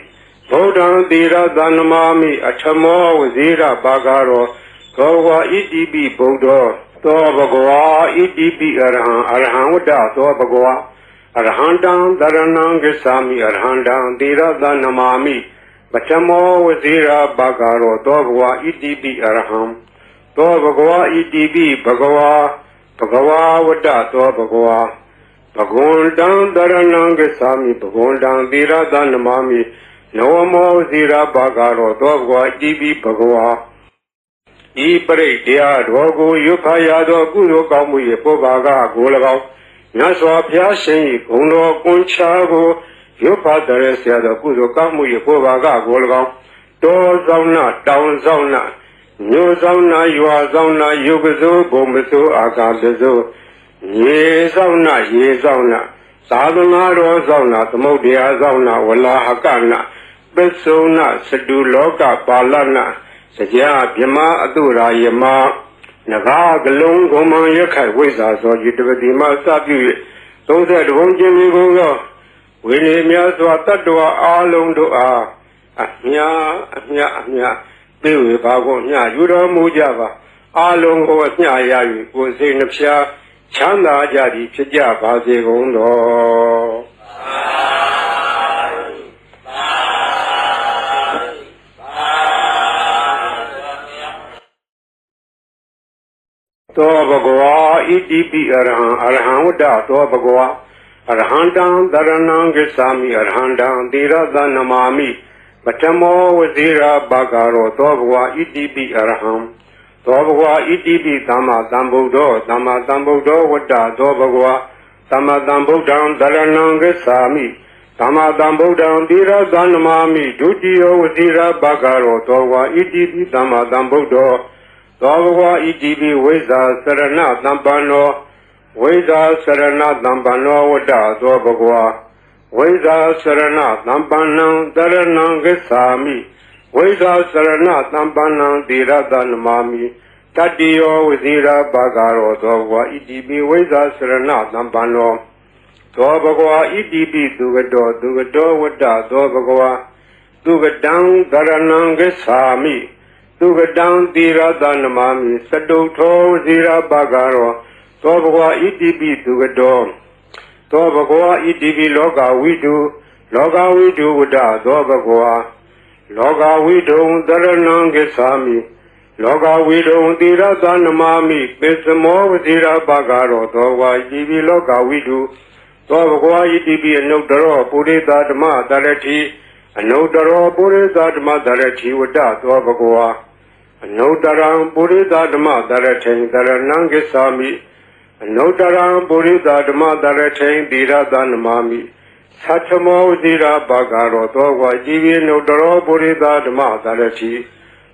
Buddham tirata namami. Atamo zira bagaro. Towa itibi Buddha. Towa Bhagava itibi araham araham vada towa Bhagava. Arahandam daranang gesami arahandam tirata namami. Bachamo zira bagaro towa Bhagava itibi araham. Towa Bhagava itibi Bhagava. Bhagava vada towa Bhagava. Bhagundam daranang gesami Bhagundam tirata namami. Namo zira bagaro towa Bhagava itibi Bhagava. ဤပရိတ်တရားတော်ကိုရွတ်ဖတ်ရသောကုသိုလ်ကောင်းမှု၏ပုဗ္ဗာကကို၎င်းမြတ်စွာဘုရားရှင်၏ဂုဏ်တော်ကွန်ချာကိုရွတ်ဖတ်တဲ့ဆရာတော်ကုသိုလ်ကောင်းမှု၏ပုဗ္ဗာကကို၎င်းတောဆောင်နာတောင်ဆောင်နာမြို့ဆောင်နာရွာဆောင်နာယုတ်ကစိုးဘုံမစိုးအာကာသစိုးရေဆောင်နာရေဆောင်နာသာသနာတော်ဆောင်နာသမုဒ္ဒရာဆောင်နာဝလာဟကနာပစ္စုနာစတုလောကပါဠနာ Saja Bhima Adura Yama Naga Galung Goma Yakai Wesa so Yudavadima Sabu those that won't give me go William Swatadua Along Dua Ahnya Bill Bagonia Yura Mujava Along Oasnya Yayu was in the Pia Chanda Jadi Chaja Bazi Gondo Towa Bhagava itibi araham vada towa Bhagava. Arahandam daranang gesami arahandam tirata namami. Bachamo zira bagaro towa Bhagava itibi araham. သောဘဂဝါဣတိပိသမ္မာသမ္ဗုဒ္ဓောသမ္မာသမ္ဗုဒ္ဓောဝတ္တသောဘဂဝါသမ္မာသမ္ဗုဒ္ဓံသရဏံဂစ္ဆာမိသမ္မာသမ္ဗုဒ္ဓံသီရသနမာမိဒုတိယဝတိရဘဂရောသောဘဂဝါဣတိပိသမ္မာသမ္ဗုဒ္ဓောသောဘဂဝါဣတိပိဝိဇ္ဇာစရဏသမ္ပန္နောဝိဇ္ဇာစရဏသမ္ပန္နောဝတ္တသောဘဂဝါဝိဇ္ဇာစရဏသမ္ပန္နံသရဏံဂစ္ဆာမိဝိဇ္ဇာစရဏသမ္ပန္နံသီရသနမာမိတတိယောဝဇိရာဘာဂရောသောဘဂဝါဣတိပိဝိဇ္ဇာစရဏသမ္ပန္နောသောဘဂဝါဣတိပိသူကတောဝတ္တသောဘဂဝါသူကတံသရဏံဂစ္ဆာမိသူကတံသီရသနမာမိစတုထောဝဇိရာဘာဂရောသောဘဂဝါဣတိပိသူကတောသောဘဂဝါဣတိပိလောကဝိတုဝတ္တသောဘဂဝါလောကဝိတုံသရဏံဂစ္ဆာမိလောကဝိတုံသီရသနမာမိပိစမောဝဇိရာဘာဂရောသောဝါဣတိပိလောကဝိတုသောဘဂဝါဣတိပိအနုတ္တရောပုရိသဓမ္မတရတိအနုတ္တရောပုရိသဓမ္မတရတိဝတ္တသောဘဂဝါအနုတ္တရံပုရိသဓမ္မတရထိန်တရဏံဂစ္ဆာမိအနုတ္တရံပုရိသဓမ္မတရထိန်သီရသနမာမိသတ္ထမောဝဇိရာဘာဂရောသောဝါဣတိပိအနုတ္တရောပုရိသဓမ္မတရတိ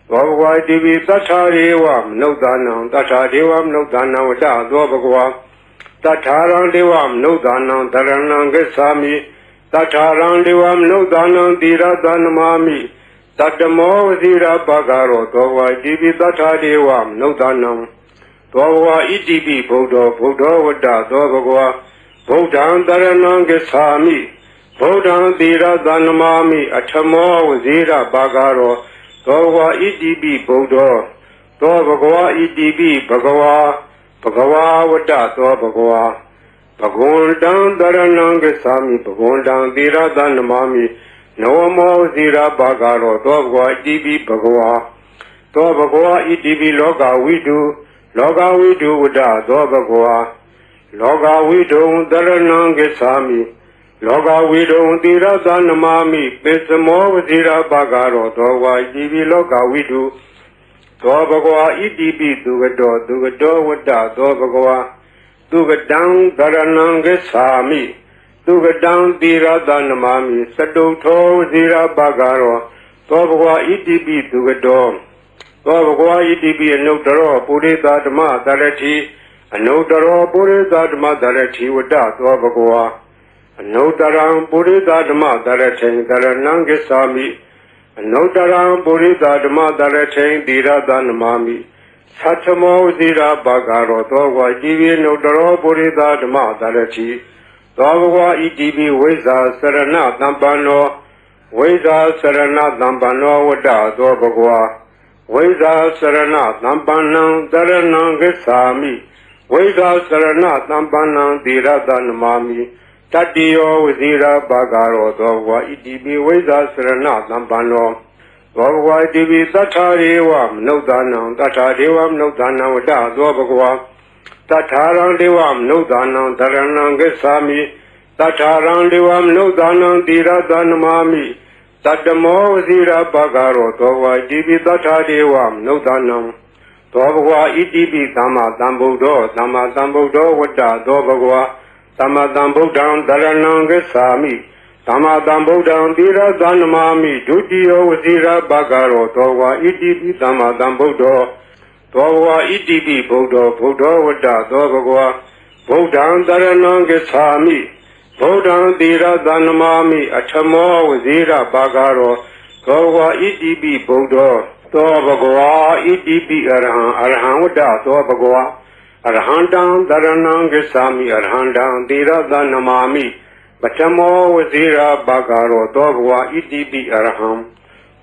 သောဘဂဝါဣတိပိသတ္ထာရေဝမနုဿာနံသတ္ထာဒေဝမနုဿာနံဝတ္တသောဘဂဝါတထာရံဒေဝမနုဿာနံတရဏံဂစ္ဆာမိတထာရံဒေဝမနုဿာနံသီရသနမာမိတတမောဝဇိရာဘာဂရောသောဝါဣတိပိတထာဒေဝမနုဿာနံသောဘဂဝါဣတိပိဗုဒ္ဓောဝတ္တသောဘဂဝါဗုဒ္ဓံတရဏံဂစ္ဆာမိဗုဒ္ဓံသီရသနမာမိအထမောဝဇိရာဘာဂရောသောဘဂဝါဣတိပိဗုဒ္ဓောသောဘဂဝါဣတိပိဘဂဝါဝတ္တသောဘဂဝါဘဂဝန္တံတရဏံဂစ္ဆာမိဘဂဝန္တံသီရသနမာမိနဝမောဇိရာဘာဂရောသောဘဂဝါဣတိပိဘဂဝါသောဘဂဝါဣတိပိလောကဝိတုဝတ္တသောဘဂဝါလောကဝိတုံတရဏံဂစ္ဆာမိလောကဝိတုံသီရသနမာမိပိစမောဝဇိရာဘာဂရောသောဘဂဝါဣတိပိလောကဝိတုသောဘဂဝါဣတိပိသူကတောဝတ္တသောဘဂဝါသူကတံသရဏံဂစ္ဆာမိသူကတံသီရသနမာမိစတုထောဝဇိရာဘာဂရောသောဘဂဝါဣတိပိသူကတောသောဘဂဝါဣတိပိအနုတ္တရောပုရိသဓမ္မတရတိအနုတ္တရောပုရိသဓမ္မတရတိဝတ္တသောဘဂဝါအနုတ္တရံပုရိသဓမ္မတရထိန်တရဏံဂစ္ဆာမိအနုတ္တရံပုရိသဓမ္မတရထိန်သီရသနမာမိသတ္ထမောဝဇိရာဘာဂရောသောဝါဣတိပိအနုတ္တရောပုရိသဓမ္မတရတိသောဘဂဝါဣတိပိဝိဇ္ဇာစရဏသမ္ပန္နောဝိဇ္ဇာစရဏသမ္ပန္နောဝတ္တသောဘဂဝါဝိဇ္ဇာစရဏသမ္ပန္နံတရဏံဂစ္ဆာမိဝိဇ္ဇာစရဏသမ္ပန္နံသီရသနမာမိတတိယောဝဇိရာဘာဂရောသောဘဂဝါဣတိပိဝိဇ္ဇာစရဏသမ္ပန္နောသောဘဂဝါဣတိပိသတ္ထာရေဝမနုဿာနံသတ္ထာဒေဝမနုဿာနံဝတ္တသောဘဂဝါတထာရံဒေဝမနုဿာနံတရဏံဂစ္ဆာမိတထာရံဒေဝမနုဿာနံသီရသနမာမိတတမောဝဇိရာဘာဂရောသောဘဂဝါဣတိပိသတ္ထာဒေဝမနုဿာနံသောဘဂဝါဣတိပိသမ္မာသမ္ဗုဒ္ဓောဝတ္တသောဘဂဝါသမ္မာသမ္ဗုဒ္ဓံတရဏံဂစ္ဆာမိသမ္မာသမ္ဗုဒ္ဓံသီရသနမာမိဒုတိယဝဇိရာဘာဂရောသောဘဂဝါဣတိပိသမ္မာသမ္ဗုဒ္ဓောသောဘဂဝါဣတိပိဗုဒ္ဓောဝတ္တသောဘဂဝါဗုဒ္ဓံတရဏံဂစ္ဆာမိဗုဒ္ဓံသီရသနမာမိအထမောဝဇိရာဘာဂရောသောဘဂဝါဣတိပိဗုဒ္ဓောသောဘဂဝါဣတိပိအရဟံဝတ္တသောဘဂဝါအရဟံတံတရဏံဂစ္ဆာမိအရဟံတံသီရသနမာမိပထမောဝဇိရာဘာဂရောသောဘဂဝါဣတိပိအရဟံ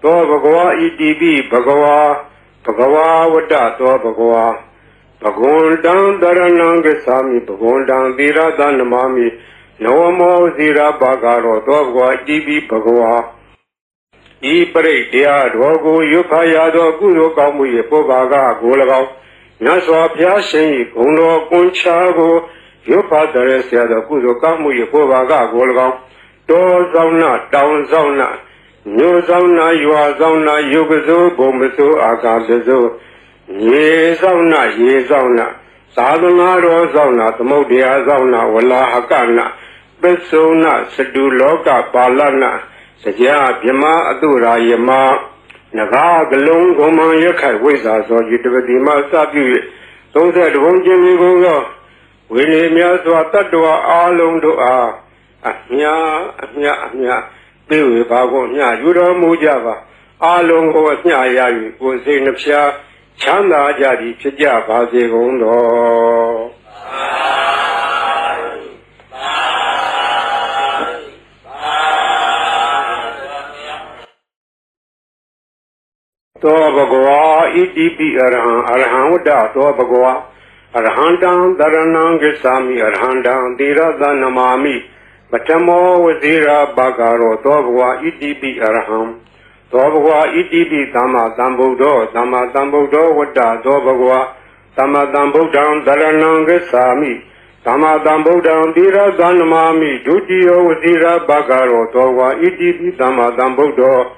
သောဘဂဝါဣတိပိဘဂဝါဝတ္တသောဘဂဝါဘဂဝန္တံတရဏံဂစ္ဆာမိဘဂဝန္တံသီရသနမာမိနဝမောဝဇိရာဘာဂရောသောဘဂဝါဣတိပိဘဂဝါဤပရိတ်တရားတော်ကိုရွတ်ဖတ်ရသောကုသိုလ်ကောင်းမှု၏ပုဗ္ဗာကကို၎င်းမြတ်စွာဘုရားရှင်၏ဂုဏ်တော်ကွန်ချာကိုရွတ်ဖတ်တဲ့ဆရာတော်ကုသိုလ်ကောင်းမှု၏ပုဗ္ဗာကကို၎င်းတောဆောင်နာတောင်ဆောင်နာမြို့ဆောင်နာရွာဆောင်နာယုတ်ကစိုးဘုံမစိုးအာကာသစိုး ye sauna ye sauna sadhana ro sauna tamudya sauna walahakana Pesona Sadu Loka Palana Saja Bima Adura Yama Naga Galung Goma Yaka Wisa so Yudima Sabu so that won't Jimmy go Winnie Miaswa Tatua Along Dua Amia Bill Bago Nya Yura Mujava Along Go Nya was in the Pia Chanda Jadi Chija Bazi Gondo To Bhagava EDP Arhan Vada To Bhagava Arhandam Dharanam Gisami Arhandam Dhirada Namami Bhatamo Vazira Bhagaro To Bhagava EDP Arham To Bhagava EDP Dhamma Dhambuddho Dhamma Dhambuddho Vada To Bhagava Dhamma Dhambuddham Dharanam Gisami Dhamma Dhambuddham Dhirada Namami Dutiyo Vazira Bhagaro To Bhagava EDP Dhamma Dhambuddho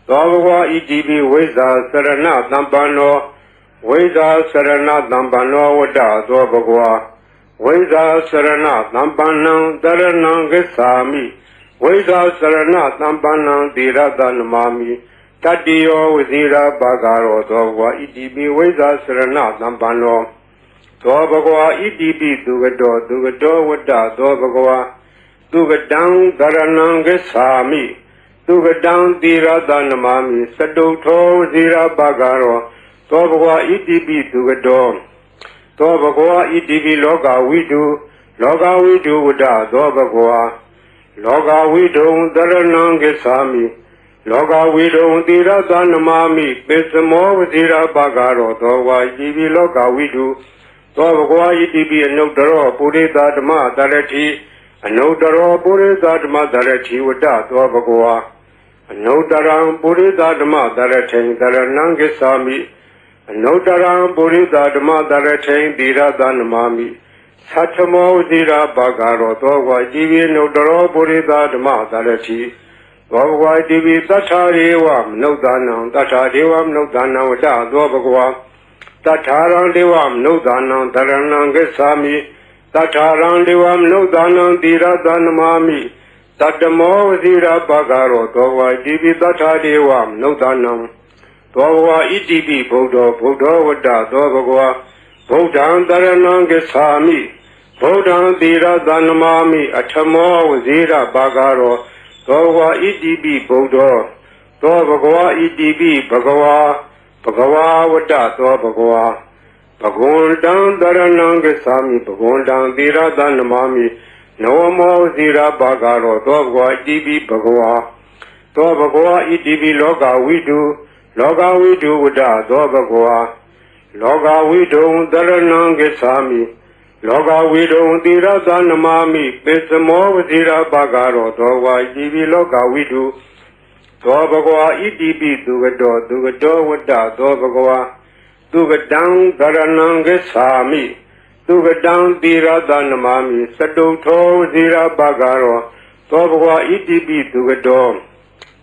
Dhavava EDB Vesa Sarana Dhampano Vesa Sarana Dhampano Vada Dhavagwa Vesa Sarana Dhampano Dharanam Gisami Vesa Sarana Dhampano Dhirada Namami Tadiyo Vazira Bhagaro Dhavava EDB Vesa Sarana Dhampano Dhavagwa EDB Dugado Vada Dhavagwa Dugadam Dharanam Gisami Dugadam Dhirada Namami Saduto Zira Bhagaro Tobagwa EDB Dugado Tobagwa EDB Loga Vidu Vada Tobagwa Loga Vidu Dharanam Gisami Loga Vidu Dhirada Namami Pesamo Zira Bhagaro Tobagwa EDB Loga Vidu Tobagwa EDB Anudaro Purita Dhamma Dharati Anudaro Purita Dhamma Dharati Vada Tobagwa Anodaram Purita Dhamma Dharatain Dharanam Gisami Anodaram Purita Dhamma Dharatain Dhirada Namami Satamo Zira Bhagaro Dhavava Jivi Nodaro Purita Dhamma Dharati Dhavava Jivi Tatharevam Nodanam Tatharevam Nodanam Vada Dhavagwa Tatharam Devam Nodanam Dharanam Gisami Tatharam Devam Nodanam Dhirada Namami Tatamo Zira Bhagaro Dhavava Jivi Tatharevam Nodanam Dhavava EDB Buddha Vada Dhavagwa Buddham Dharanam Gisami Buddham Dhirada Namami Atamo Zira Bhagaro Dhavava EDB Buddha Dhavagwa EDB Bhagava Vada Dhavagwa Bhagundam Dharanam Gisami Bhagundam Dhirada Namami Namo Zira Bhagaro Dhavagwa EDB Bhagava Dhavagwa EDB Loga Vidu Vada Dhavagwa Loga Vidu Dharanam Gisami Loga Vidu Dhirada Namami Pesamo Zira Bhagaro Dhavagwa EDB Loga Vidu Dhavagwa EDB Dugado Vada Dhavagwa Dugadam Dharanam Gisami Dugadam Dhirada Namami Saduto Zira Bhagaro Dhavagwa EDB Dugado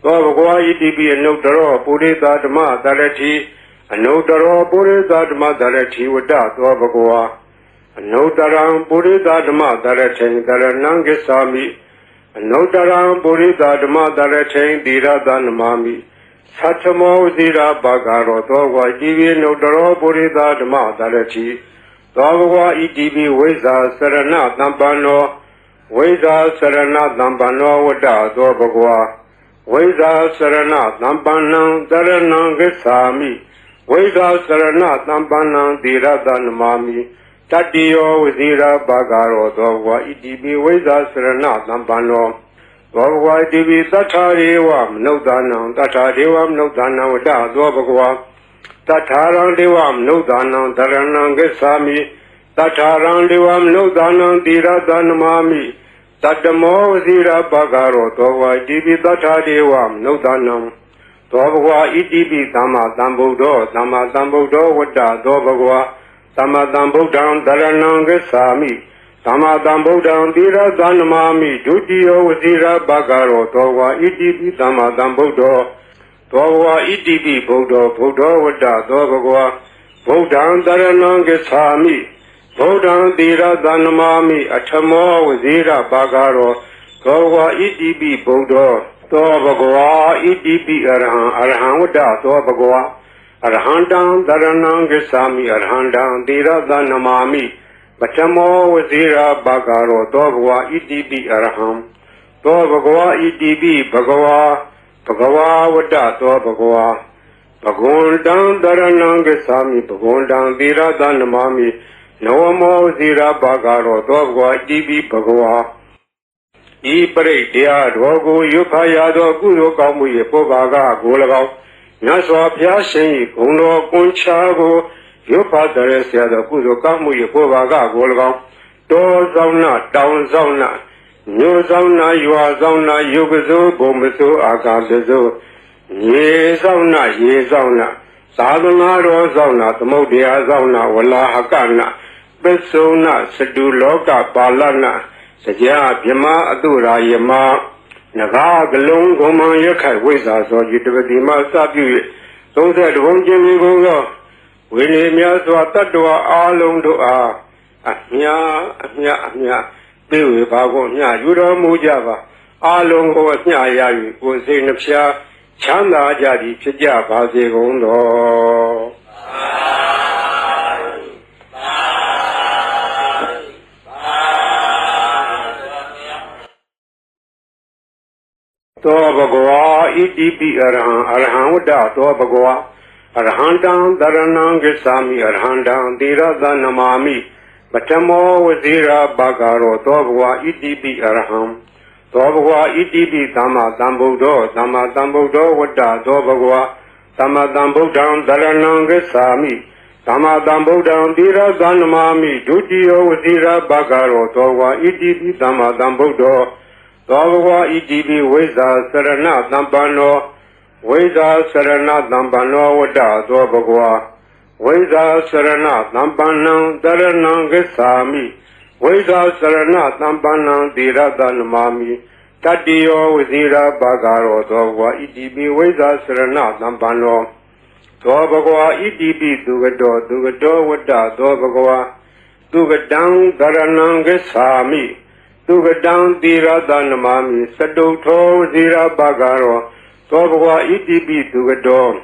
Dhavagwa EDB Anudaro Purita Dhamma Dharati Anudaro Purita Dhamma Dharati Vada Dhavagwa Anudaram Purita Dhamma Dharatain Dharanam Gisami Anudaram Purita Dhamma Dharatain Dhirada Namami Satamo Zira Bhagaro Dhavagwa Jivi Anudaro Purita Dhamma Dharati Dhavagwa EDB Vesa Sarana Dhampano Vesa Sarana Dhampano Vada Dhavagwa Vesa Sarana Dhampano Dharanam Gisami Vesa Sarana Dhampano Dhirada Namami Tadiyo Vazira Bhagaro Dhavagwa EDB Vesa Sarana Dhampano Dhavagwa EDB Tatharevam Nodanam Vada Dhavagwa Tatharam Devam Nodanam Dharanam Gisami Tatharam Devam Nodanam Dhirada Namami Tatamo Zira Bhagaro Dhavagwa EDB Tatharevam Nodanam Dhavagwa EDB Dhamma Dhambuddho Vada Dhavagwa Dhamma Dhambuddham Dharanam Gisami Dhamma Dhambuddham Dhirada Namami Dutiyo Vazira Bhagaro Dhavagwa EDB Dhamma Dhambuddho Dhavagwa EDB Buddha Vada Dhavagwa Bodhan Dharanam Gacchami Bodhan Dhiradanamami Atthamo Vazira Bhagaro Towa Itibi Bodho Towa Bhagava Itibi Arhan Vada Towa Bhagava Arhandam Dharanam Gacchami Arhandam Dhiradanamami Atthamo Vazira Bhagaro Towa Bhagava Itibi Arham Towa Bhagava Itibi Bhagava Bhagava Vada Towa Bhagava Bhagondam Dharanam Gacchami Bhagondam Dhiradanamami Navamo Zira Bhagaro Towa Itibi Bhagava I Paritya Dhogo Yupayado Guru Kamuye Pobaga Golagao Naswa Pyashin Guno Kunchago Yupadarasya the Guru Kamuye Pobaga Golagao Do Zauna Down Zauna New Zauna Yua Zauna Yugazu Gomazu Agazazu Ye Zauna Sadhana Ro Zauna Tamodia Zauna Wala Hakana Besuna Sadu Loka Balana Saja Yama Adura Yama Naga Galung Goma Yakai Wisa so Yutavadima Sabu so that one Jimmy Gogo Winnie Miaswa Tatua Along Dua Ahia Bill Bago Nya Yura Mujava Along Go Nya Yayu was in the Pia Chanda Jadi Chija Bazi Gondo Towa Bhagava Itibi Arhan Vada Towa Bhagava Arhandam Dharanam Gacchami Arhandam Dhiradanamami Atthamo Vazira Bhagaro Towa Bhagava Itibi Arham Towa Bhagava Itibi Dhamma Dhambuddho Dhamma Dhambuddho Vada Towa Bhagava Dhamma Dhambuddham Dharanam Gacchami Dhamma Dhambuddham Dhiradanamami Dutiyo Vazira Bhagaro Towa Itibi Dhamma Dhambuddho Towa Itibi Vesa Sarana Dhampano Vesa Sarana Dhampano Vada Towa Bhagava Vesa Sarana Dhampanam Dharanam Gacchami Vesa Sarana Dhampanam Dhiradanamami Tatiyo Vazira Bhagaro Towa Itibi Vesa Sarana Dhampano Towa Bhagava Itibi Dugado Vada Towa Bhagava Dugadam Dharanam Gacchami Dugadam Dhiradanamami Sadutho Vazira Bhagaro Towa Bhagava Itibi Dugado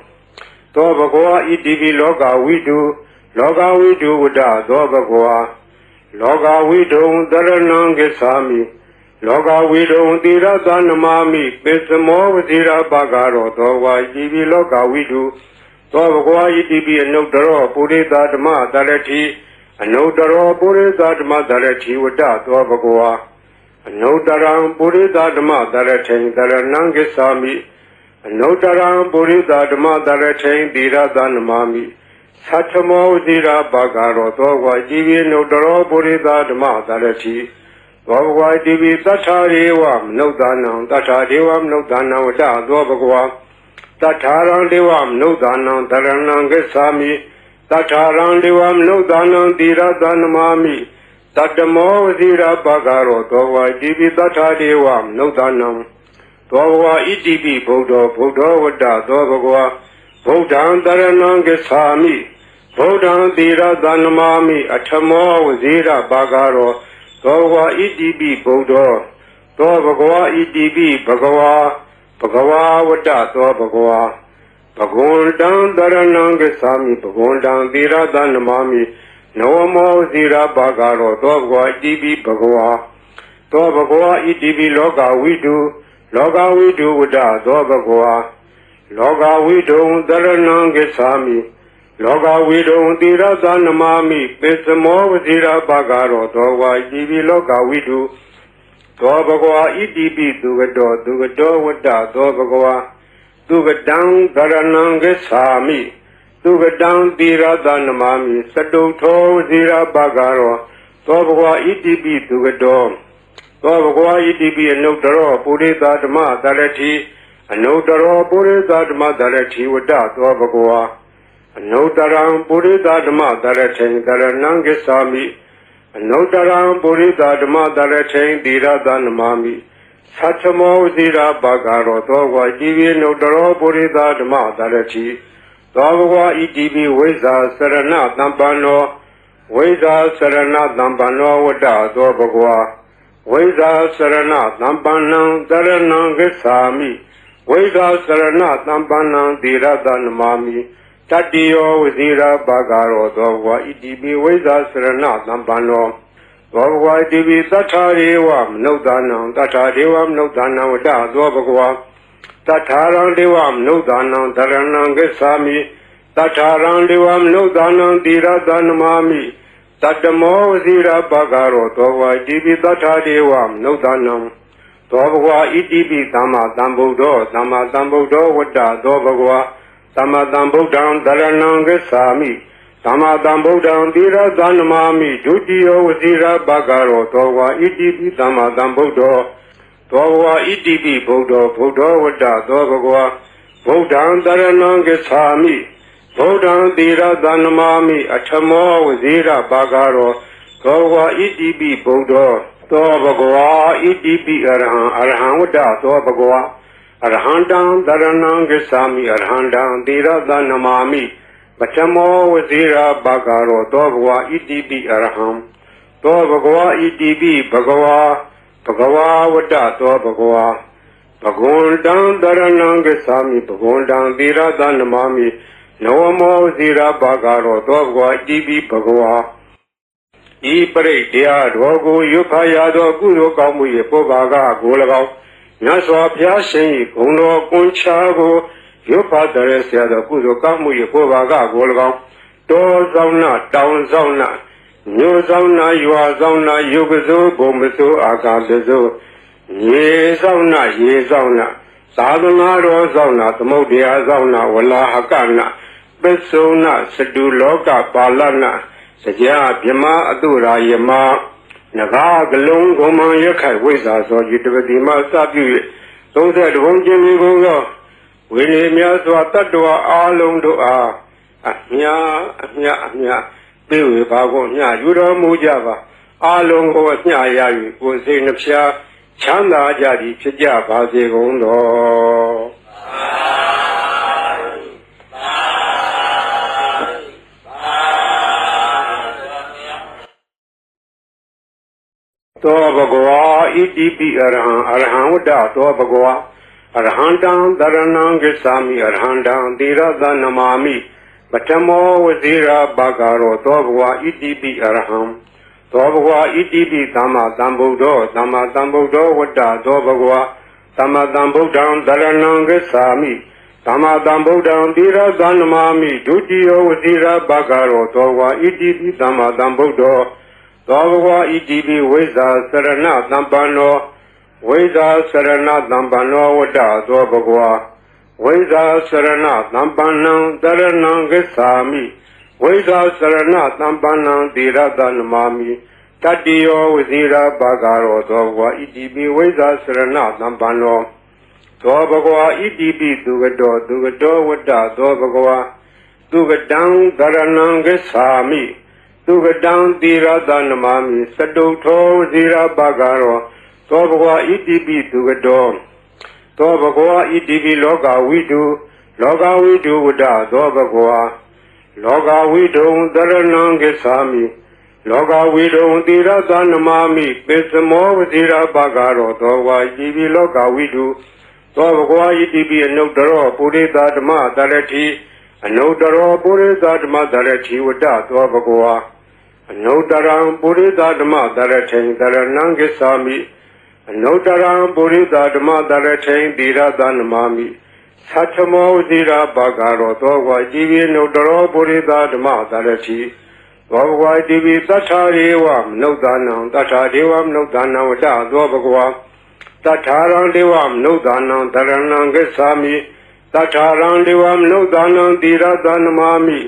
Towa Bhagava Itibi Loka Vidu Vada Towa Bhagava Loka Vidu Dharanam Gacchami Loka Vidu Dhiradanamami Pesamo Vazira Bhagaro Towa Itibi Loka Vidu Towa Bhagava Itibi Anudaro Purita Dhamma Dharati Anudaro Purita Dhamma Dharati Vada Towa Bhagava Anudaram Purita Dhamma Dharati Dharanam Gacchami Anudaram Purita Dhamma Dharati Dhiradanamami Sattamo Vazira Bhagaro Towa Itibi Anudaro Purita Dhamma Dharati Towa Itibi Tattharevam Nudanam Tattharevam Nudanam Vada Towa Bhagava Tattharam Devam Nudanam Dharanam Gacchami Tattharam Devam Nudanam Dhiradanamami Tattamo Vazira Bhagaro Towa Itibi Tattharevam Nudanam Towa Itibi Bodho Vada Towa Bhagava Bodhan Dharanam Gacchami Bodhan Dhiradanamami Atthamo Vazira Bhagaro Towa Itibi Bodho Towa Bhagava Itibi Bhagava Vada Towa Bhagava Bhagondam Dharanam Gacchami Bhagondam Dhiradanamami Navamo Vazira Bhagaro Towa Bhagava Itibi Bhagava Towa Bhagava Itibi Loka Vidu Vada Towa Bhagava Loka Vidu Dharanam Gacchami Loka Vidu Dhiradanamami Pesamo Vazira Bhagaro Towa Itibi Loka Vidu Towa Bhagava Itibi Dugado Vada Towa Bhagava Dugadam Dharanam Gacchami Dugadam Dhiradanamami Sadutho Vazira Bhagaro Towa Bhagava Itibi Dugado Towa Bhagava Itibi Anudaro Purita Dhamma Dharati Anudaro Purita Dhamma Dharati Vada Towa Bhagava Anudaram Purita Dhamma Dharati Dharanam Gacchami Anudaram Purita Dhamma Dharati Dhiradanamami Sattamo Vazira Bhagaro Towa Itibi Anudaro Purita Dhamma Dharati သောဘဂဝါဣတိပိဝိဇ္ဇာစရဏတမ္ပန္နောဝိဇ္ဇာစရဏတမ္ပန္နောဝတ္တသောဘဂဝါဝိဇ္ဇာစရဏတမ္ပန္နံတရဏံဂစ္ဆာမိဝိဇ္ဇာစရဏတမ္ပန္နံသီရတနမာမိတတ္တိယောဝဇိရာဘာဂရောသောဘဂဝါဣတိပိဝိဇ္ဇာစရဏတမ္ပန္နောသောဘဂဝါဣတိပိသတ္ထာရေဝမနုဿာနံတတ္ထာဒေဝမနုဿာနံဝတ္တသောဘဂဝါတထာရံဒေဝမနုဿာနံတရဏံဂစ္ဆာမိတထာရံဒေဝမနုဿာနံသီရတနမာမိတတ္တမောဝဇိရာဘာဂရောသောဘဂဝါဣတိပိသတ္ထာဒေဝမနုဿာနံသောဘဂဝါဣတိပိသမ္မာသမ္ဗုဒ္ဓောသမ္မာသမ္ဗုဒ္ဓောဝတ္တသောဘဂဝါသမ္မာသမ္ဗုဒ္ဓံတရဏံဂစ္ဆာမိသမ္မာသမ္ဗုဒ္ဓံသီရသနမာမိဒုတိယောဝဇိရာဘာဂရောသောဘဂဝါဣတိပိသမ္မာသမ္ဗုဒ္ဓောသောဘဂဝါဣတိပိဗုဒ္ဓောဗုဒ္ဓောဝတ္တသောဘဂဝါဗုဒ္ဓံတရဏံဂစ္ဆာမိဗုဒ္ဓံသီရသနမာမိအထမောဝဇိရာဘာဂရောသောဘဂဝါဣတိပိဗုဒ္ဓောသောဘဂဝါဣတိပိအရဟံအရဟံဝတ္တသောဘဂဝါအရဟံတံတရဏံဂစ္ဆာမိအရဟံတံသီရသနမာမိပထမောဝဇိရာဘာဂရောသောဘဂဝါဣတိပိအရဟံသောဘဂဝါဣတိပိဘဂဝါဘဂဝါဝတ္တသောဘဂဝါဘဂဝန္တံတရဏံဂစ္ဆာမိဘဂဝန္တံသီရသနမာမိနဝမောဝဇိရာဘာဂရောသောဘဂဝါဣတိပိဘဂဝါဤပရိတ်တရားတော်ကိုရွတ်ဖတ်ရသောကုသိုလ်ကောင်းမှု၏ပုဗ္ဗာကကို၎င်းမြတ်စွာဘုရားရှင်၏ဂုဏ်တော်ကွန်ချာကိုရွတ်ဖတ်တဲ့ဆရာတော်ကုသိုလ်ကောင်းမှု၏ပုဗ္ဗာကကို၎င်းတောဆောင်နာတောင်ဆောင်နာမြို့ဆောင်နာရွာဆောင်နာယုတ်ကစိုးဘုံမစိုးအာကာသစိုးရေဆောင်နာရေဆောင်နာသာသနာတော်ဆောင်နာသမုဒ္ဒရာဆောင်နာဝလာဟကနာပစ္စုနာစတုလောကပါဠနာစကြာဗြဟ္မာအတုရာယမနဂါကလုံးဂုံမံရခိုင်ဝိဇ္ဇာသောယတပတိမစပြု၍32ဘုံကျင်းပြီးကုန်သောဝိနည်းများစွာတတ္တဝါအာလုံးတို့အားအမြပေးဝေပါကုန်မြယူတော်မူကြပါအာလုံးကိုအမြရ၍ကိုယ်စိတ်နှဖျားချမ်းသာကြသည်ဖြစ်ကြပါစေကုန်တော်သောဘဂဝါဣတိပိအရဟံအရဟံဝတ္တသောဘဂဝါအရဟံတံတရဏံဂစ္ဆာမိအရဟံတံသီရသနမာမိပထမောဝဇိရာဘာဂရောသောဘဂဝါဣတိပိအရဟံသောဘဂဝါဣတိပိသမ္မာသမ္ဗုဒ္ဓောသမ္မာသမ္ဗုဒ္ဓောဝတ္တသောဘဂဝါသမ္မာသမ္ဗုဒ္ဓံတရဏံဂစ္ဆာမိသမ္မာသမ္ဗုဒ္ဓံသီရသနမာမိဒုတိယောဝဇိရာဘာဂရောသောဘဂဝါဣတိပိသမ္မာသမ္ဗုဒ္ဓောသောဘဂဝါဣတိပိဝိဇ္ဇာစရဏတမ္ပန္နောဝိဇ္ဇာစရဏတမ္ပန္နောဝတ္တသောဘဂဝါဝိဇ္ဇာစရဏတမ္ပန္နံတရဏံဂစ္ဆာမိဝိဇ္ဇာစရဏတမ္ပန္နံသီရတနမာမိတတ္တိယောဝဇိရာဘာဂရောသောဘဂဝါဣတိပိဝိဇ္ဇာစရဏတမ္ပန္နောသောဘဂဝါဣတိပိသူကတောဝတ္တသောဘဂဝါသူကတံတရဏံဂစ္ဆာမိသူကတံသီရသနမာမိစတုထောဇိရာဘာဂရောသောဘဂဝါဣတိပိသူကတောသောဘဂဝါဣတိပိလောကဝိတုဝတ္တသောဘဂဝါလောကဝိတုံတရဏံဂစ္ဆာမိလောကဝိတုံသီရသနမာမိပိစမောဝဇိရာဘာဂရောသောဘဂဝါဣတိပိလောကဝိတုသောဘဂဝါဣတိပိအနုတ္တရောပုရိသဓမ္မတရတိအနုတ္တရောပုရိသဓမ္မတရတိဝတ္တသောဘဂဝါအနုတ္တရံပုရိသဓမ္မတရထိန်တရဏံဂစ္ဆာမိအနုတ္တရံပုရိသဓမ္မတရထိန်သီရသနမာမိသတ္ထမောဝဇိရာဘာဂရောသောဘဂဝါဣတိပိအနုတ္တရောပုရိသဓမ္မတရတိသောဘဂဝါဣတိပိသတ္ထာရေဝမနုဿာနံတတ္ထာဒေဝမနုဿာနံဝတ္တသောဘဂဝါတတ္ထာရံဒေဝမနုဿာနံတရဏံဂစ္ဆာမိတတ္ထာရံဒေဝမနုဿာနံသီရသနမာမိ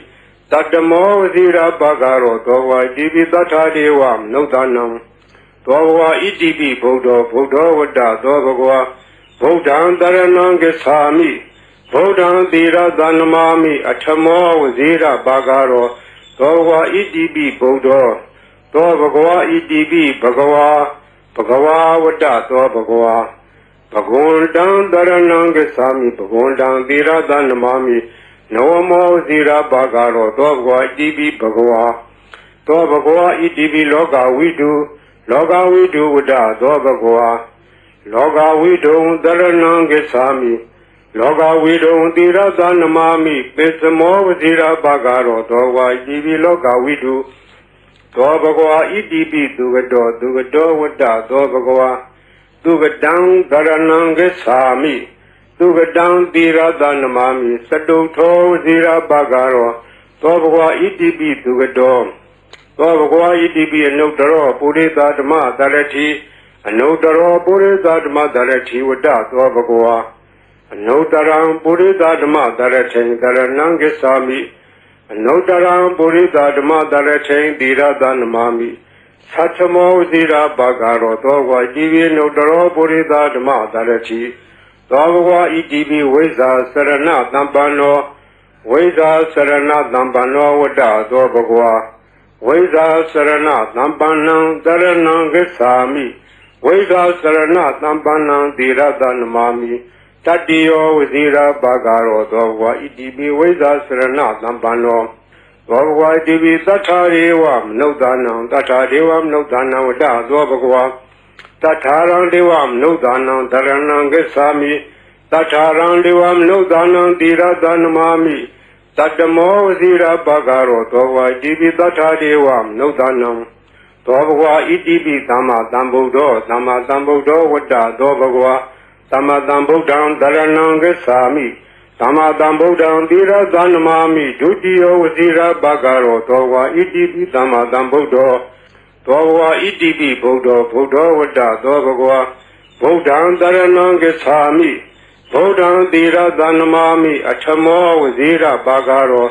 တတ္တမောဝဇိရာဘာဂရောသောဘဂဝါဣတိပိသတ္ထာဒေဝမနုဿာနံသောဘဂဝါဣတိပိဗုဒ္ဓောဝတ္တသောဘဂဝါဗုဒ္ဓံတရဏံဂစ္ဆာမိဗုဒ္ဓံသီရသနမာမိအထမောဝဇိရာဘာဂရောသောဘဂဝါဣတိပိဗုဒ္ဓောသောဘဂဝါဣတိပိဘဂဝါဝတ္တသောဘဂဝါဘဂဝန္တံတရဏံဂစ္ဆာမိဘဂဝန္တံသီရသနမာမိ Namo Zira Bagaro, Dogwa, Idibi Bagwa, Dobagwa, Idibi Loga, we do, Wada, Dobagwa, Loga, we do, Daranangesami, Loga, we do, Dira Danamami, Pesamo, Zira Bagaro, Dogwa, Idibi Loga, we do, Dobagwa, Idibi, Dugado, Wada, Dobagwa, Dugadang, Daranangesami. Dugadang Dira Danamami, Saduto Zira Bagaro, Tobagwa Idibi Dugado, Tobagwa Idibi and Notaro, Purita Dama Darati, and Notaro Purita Dama Darati Wada, Tobagwa, and Notaram Purita Dama Darati, Daranangesami, and Notaram Purita Dama Darati, Dira Danamami, Sachamo Zira Bagaro, Tobagwa Idibi, Notaro Purita Dama Darati, Dogwa Idibi Weza Sarana Dambano Weza Sarana Dambano Wada Dogwa Weza Sarana Dambanang Daranang Gesami Weza Sarana Dambanang Dira Danamami Tadio Wizira Bagaro Dogwa Idibi Weza Sarana Dambano Dogwa Idibi Tatariwam No Danang Tatariwam No Danang Wada Dogwa Tataran Devam no danang Daranang Gesami, Tataran Devam no danang Dira Danamami, Tatamo Zira Bagaro, Tova Idibi Tata Devam no danang, Tova Idibi Dama Dambudo, Wada, Dovagwa, Dama Dambudam Daranang Gesami, Dama Dambudam Dira Danamami, Dudio Zira Bagaro, Tova Idibi Dama Dambudo, Dogwa Idibi Bodo Wada Dogwa Bodan Daranangesami Bodan Dira Danamami Achamo Zira Bagaro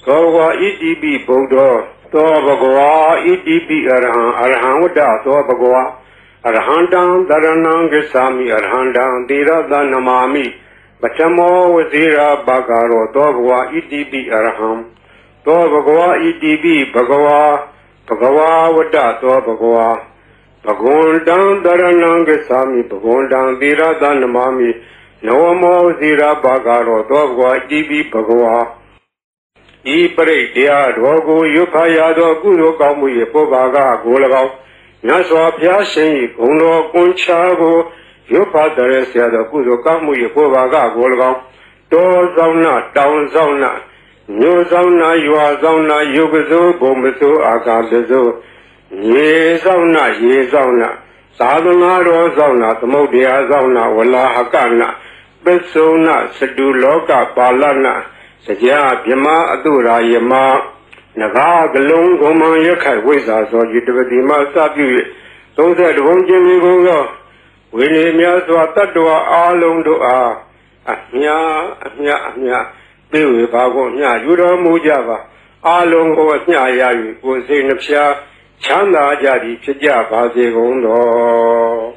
Dogwa Idibi Bodo Dogwa Idibi Arhan Wada Dogwa Arhandan Daranangesami Arhandan Dira Danamami Achamo Zira Bagaro Dogwa Idibi Arham Dogwa Idibi Bagwa Bhagava Vada Toa Bhagava Bhagondang Daranangesami Bhagondang Dira Danamami Namo Zira Bagaro Toa Idibi Bhagava I Pare Dea Dhogo Yupaya Do Guru Kamuye Pobaga Golagao Nyaswa Pyashin Gono Kunchago Yupadare Siada Guru Kamuye Pobaga Golagao Do Zauna Down Zauna New Zauna, you are Zauna, Yugazu, Bombazu, Agazazu, Ye Zauna, Sadana, Zauna, Modia Zauna, Walla Hakana, Betsuna, Sadu Loka, Palana, Saja, Yama, Adura, Yama, Naga, Galung, Goma, Yaka, Wiza, so you do the Masabu, so that won't Jimmy go. Winnie Miaswa Tatua, Along to Amia. Bill Bago, Yura Mujava, Along over Yayu, was in the Chana Jadi, Chijava, Zegondo.